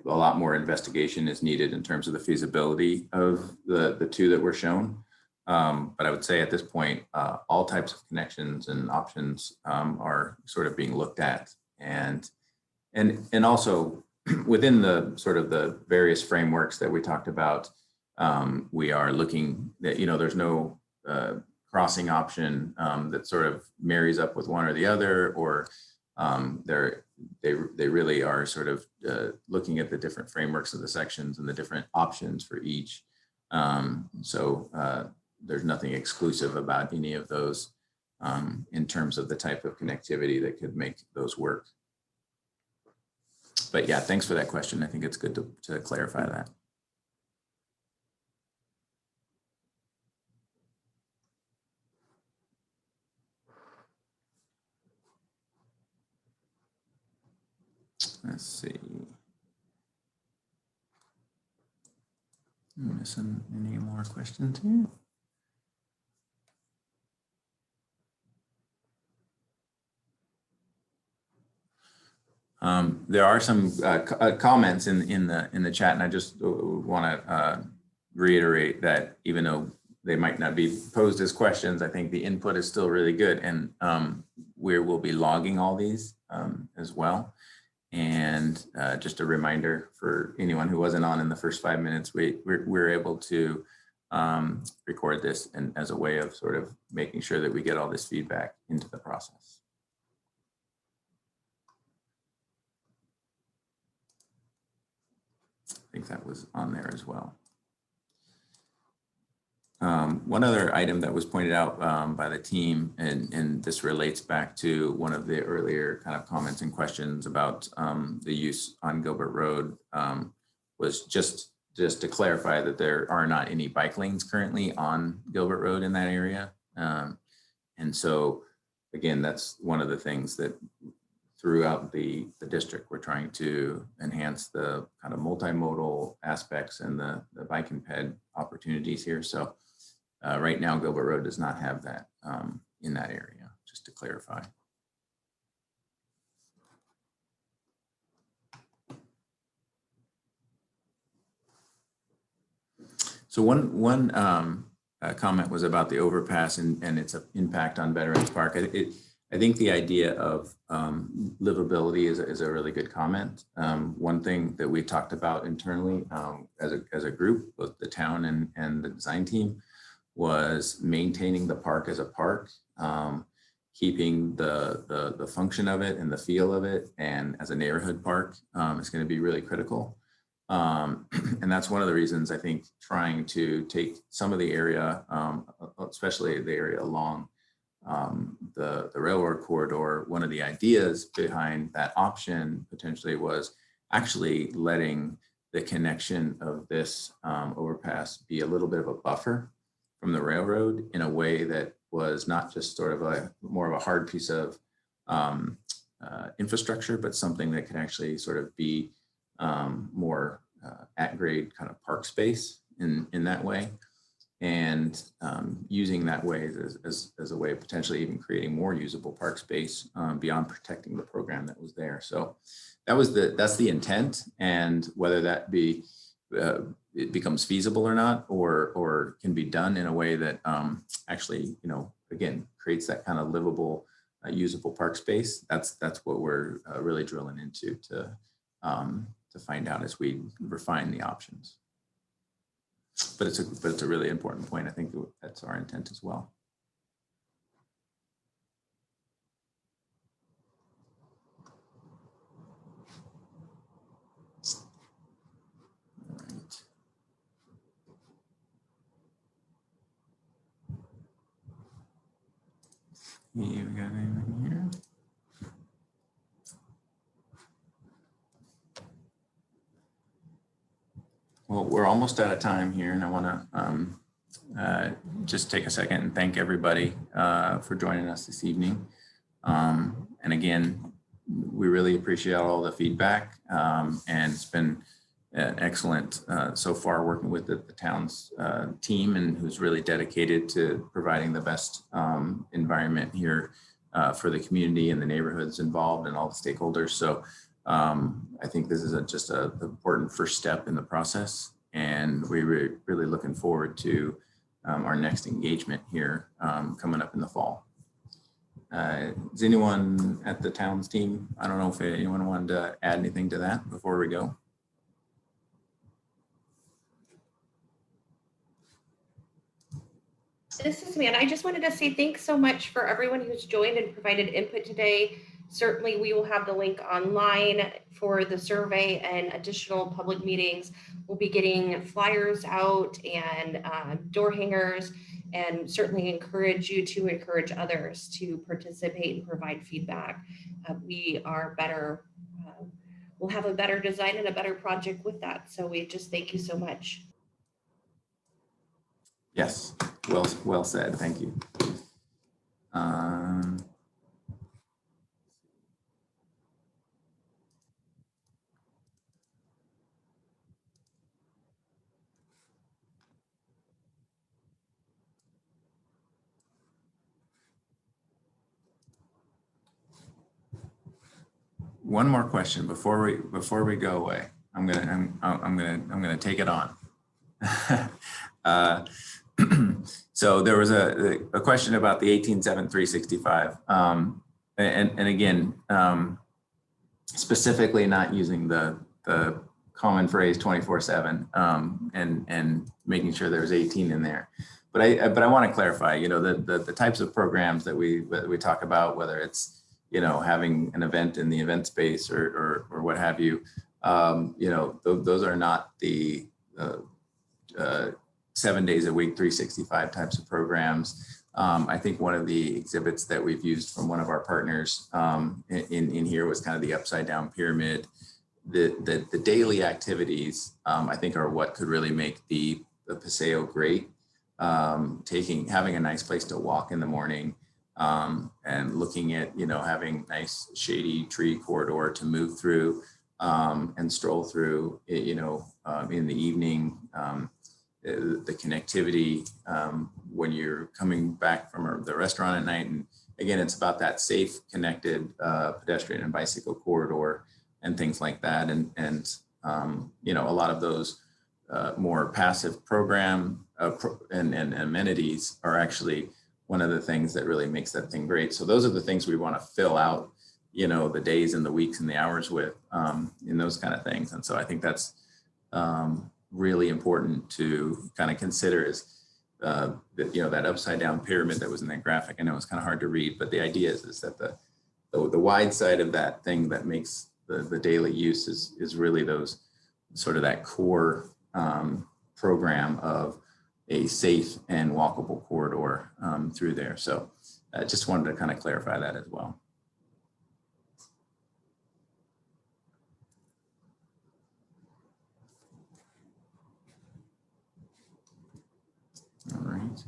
lot more investigation is needed in terms of the feasibility of the two that were shown. But I would say at this point, all types of connections and options are sort of being looked at, and also within the sort of the various frameworks that we talked about, we are looking that there's no crossing option that sort of marries up with one or the other, or they really are sort of looking at the different frameworks of the sections and the different options for each. So there's nothing exclusive about any of those in terms of the type of connectivity that could make those work. But yeah, thanks for that question. I think it's good to clarify that. Let's see. I'm missing any more questions here? There are some comments in the chat, and I just want to reiterate that even though they might not be posed as questions, I think the input is still really good, and we will be logging all these as well. And just a reminder for anyone who wasn't on in the first 5 minutes, we're able to record this and as a way of sort of making sure that we get all this feedback into the process. I think that was on there as well. One other item that was pointed out by the team, and this relates back to one of the earlier kind of comments and questions about the use on Gilbert Road, was just to clarify that there are not any bike lanes currently on Gilbert Road in that area. And so, again, that's one of the things that throughout the district, we're trying to enhance the kind of multimodal aspects and the bike and ped opportunities here. So right now, Gilbert Road does not have that in that area, just to clarify. So one comment was about the overpass and its impact on Veterans Park. I think the idea of livability is a really good comment. One thing that we talked about internally as a group, both the town and the design team, was maintaining the park as a park, keeping the function of it and the feel of it, and as a neighborhood park is going to be really critical. And that's one of the reasons I think trying to take some of the area, especially the area along the railroad corridor, one of the ideas behind that option potentially was actually letting the connection of this overpass be a little bit of a buffer from the railroad in a way that was not just sort of more of a hard piece of infrastructure, but something that can actually sort of be more at grade kind of park space in that way. And using that way as a way of potentially even creating more usable park space beyond protecting the program that was there. So that's the intent, and whether that be it becomes feasible or not, or can be done in a way that actually, again, creates that kind of livable, usable park space. That's what we're really drilling into to find out as we refine the options. But it's a really important point. I think that's our intent as well. All right. Yeah, we got anything here? Well, we're almost out of time here, and I want to just take a second and thank everybody for joining us this evening. And again, we really appreciate all the feedback, and it's been excellent so far working with the town's team, and who's really dedicated to providing the best environment here for the community and the neighborhoods involved and all the stakeholders. So I think this is just an important first step in the process, and we're really looking forward to our next engagement here coming up in the fall. Is anyone at the town's team? I don't know if anyone wanted to add anything to that before we go. This is me, and I just wanted to say thanks so much for everyone who's joined and provided input today. Certainly, we will have the link online for the survey and additional public meetings. We'll be getting flyers out and door hangers, and certainly encourage you to encourage others to participate and provide feedback. We are better, we'll have a better design and a better project with that. So we just thank you so much. Yes, well said. Thank you. One more question before we go away. I'm gonna take it on. So there was a question about the 187365, and again, specifically not using the common phrase 24/7, and making sure there's 18 in there. But I want to clarify, the types of programs that we talk about, whether it's having an event in the event space or what have you, those are not the 7 days a week, 365 types of programs. I think one of the exhibits that we've used from one of our partners in here was kind of the upside down pyramid. The daily activities, I think, are what could really make the Paseo great. Having a nice place to walk in the morning, and looking at, having nice shady tree corridor to move through and stroll through, in the evening. The connectivity when you're coming back from the restaurant at night. And again, it's about that safe, connected pedestrian and bicycle corridor and things like that. And a lot of those more passive program and amenities are actually one of the things that really makes that thing great. So those are the things we want to fill out, you know, the days and the weeks and the hours with, in those kind of things. And so I think that's really important to kind of consider is that, you know, that upside down pyramid that was in that graphic. I know it's kind of hard to read, but the idea is that the wide side of that thing that makes the daily use is really those sort of that core program of a safe and walkable corridor through there. So I just wanted to kind of clarify that as well. All right.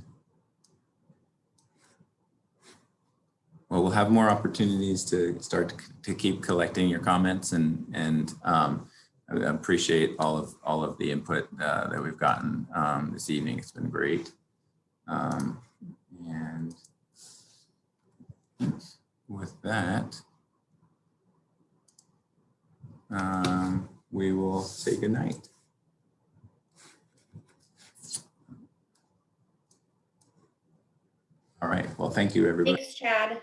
Well, we'll have more opportunities to start to keep collecting your comments, and I appreciate all of the input that we've gotten this evening. It's been great. And with that, we will say good night. All right. Well, thank you, everybody. Thanks, Chad.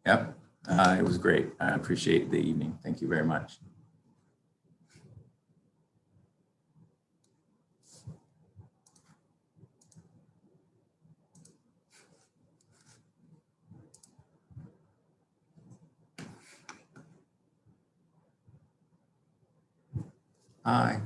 Yep. It was great. I appreciate the evening. Thank you very much. Hi.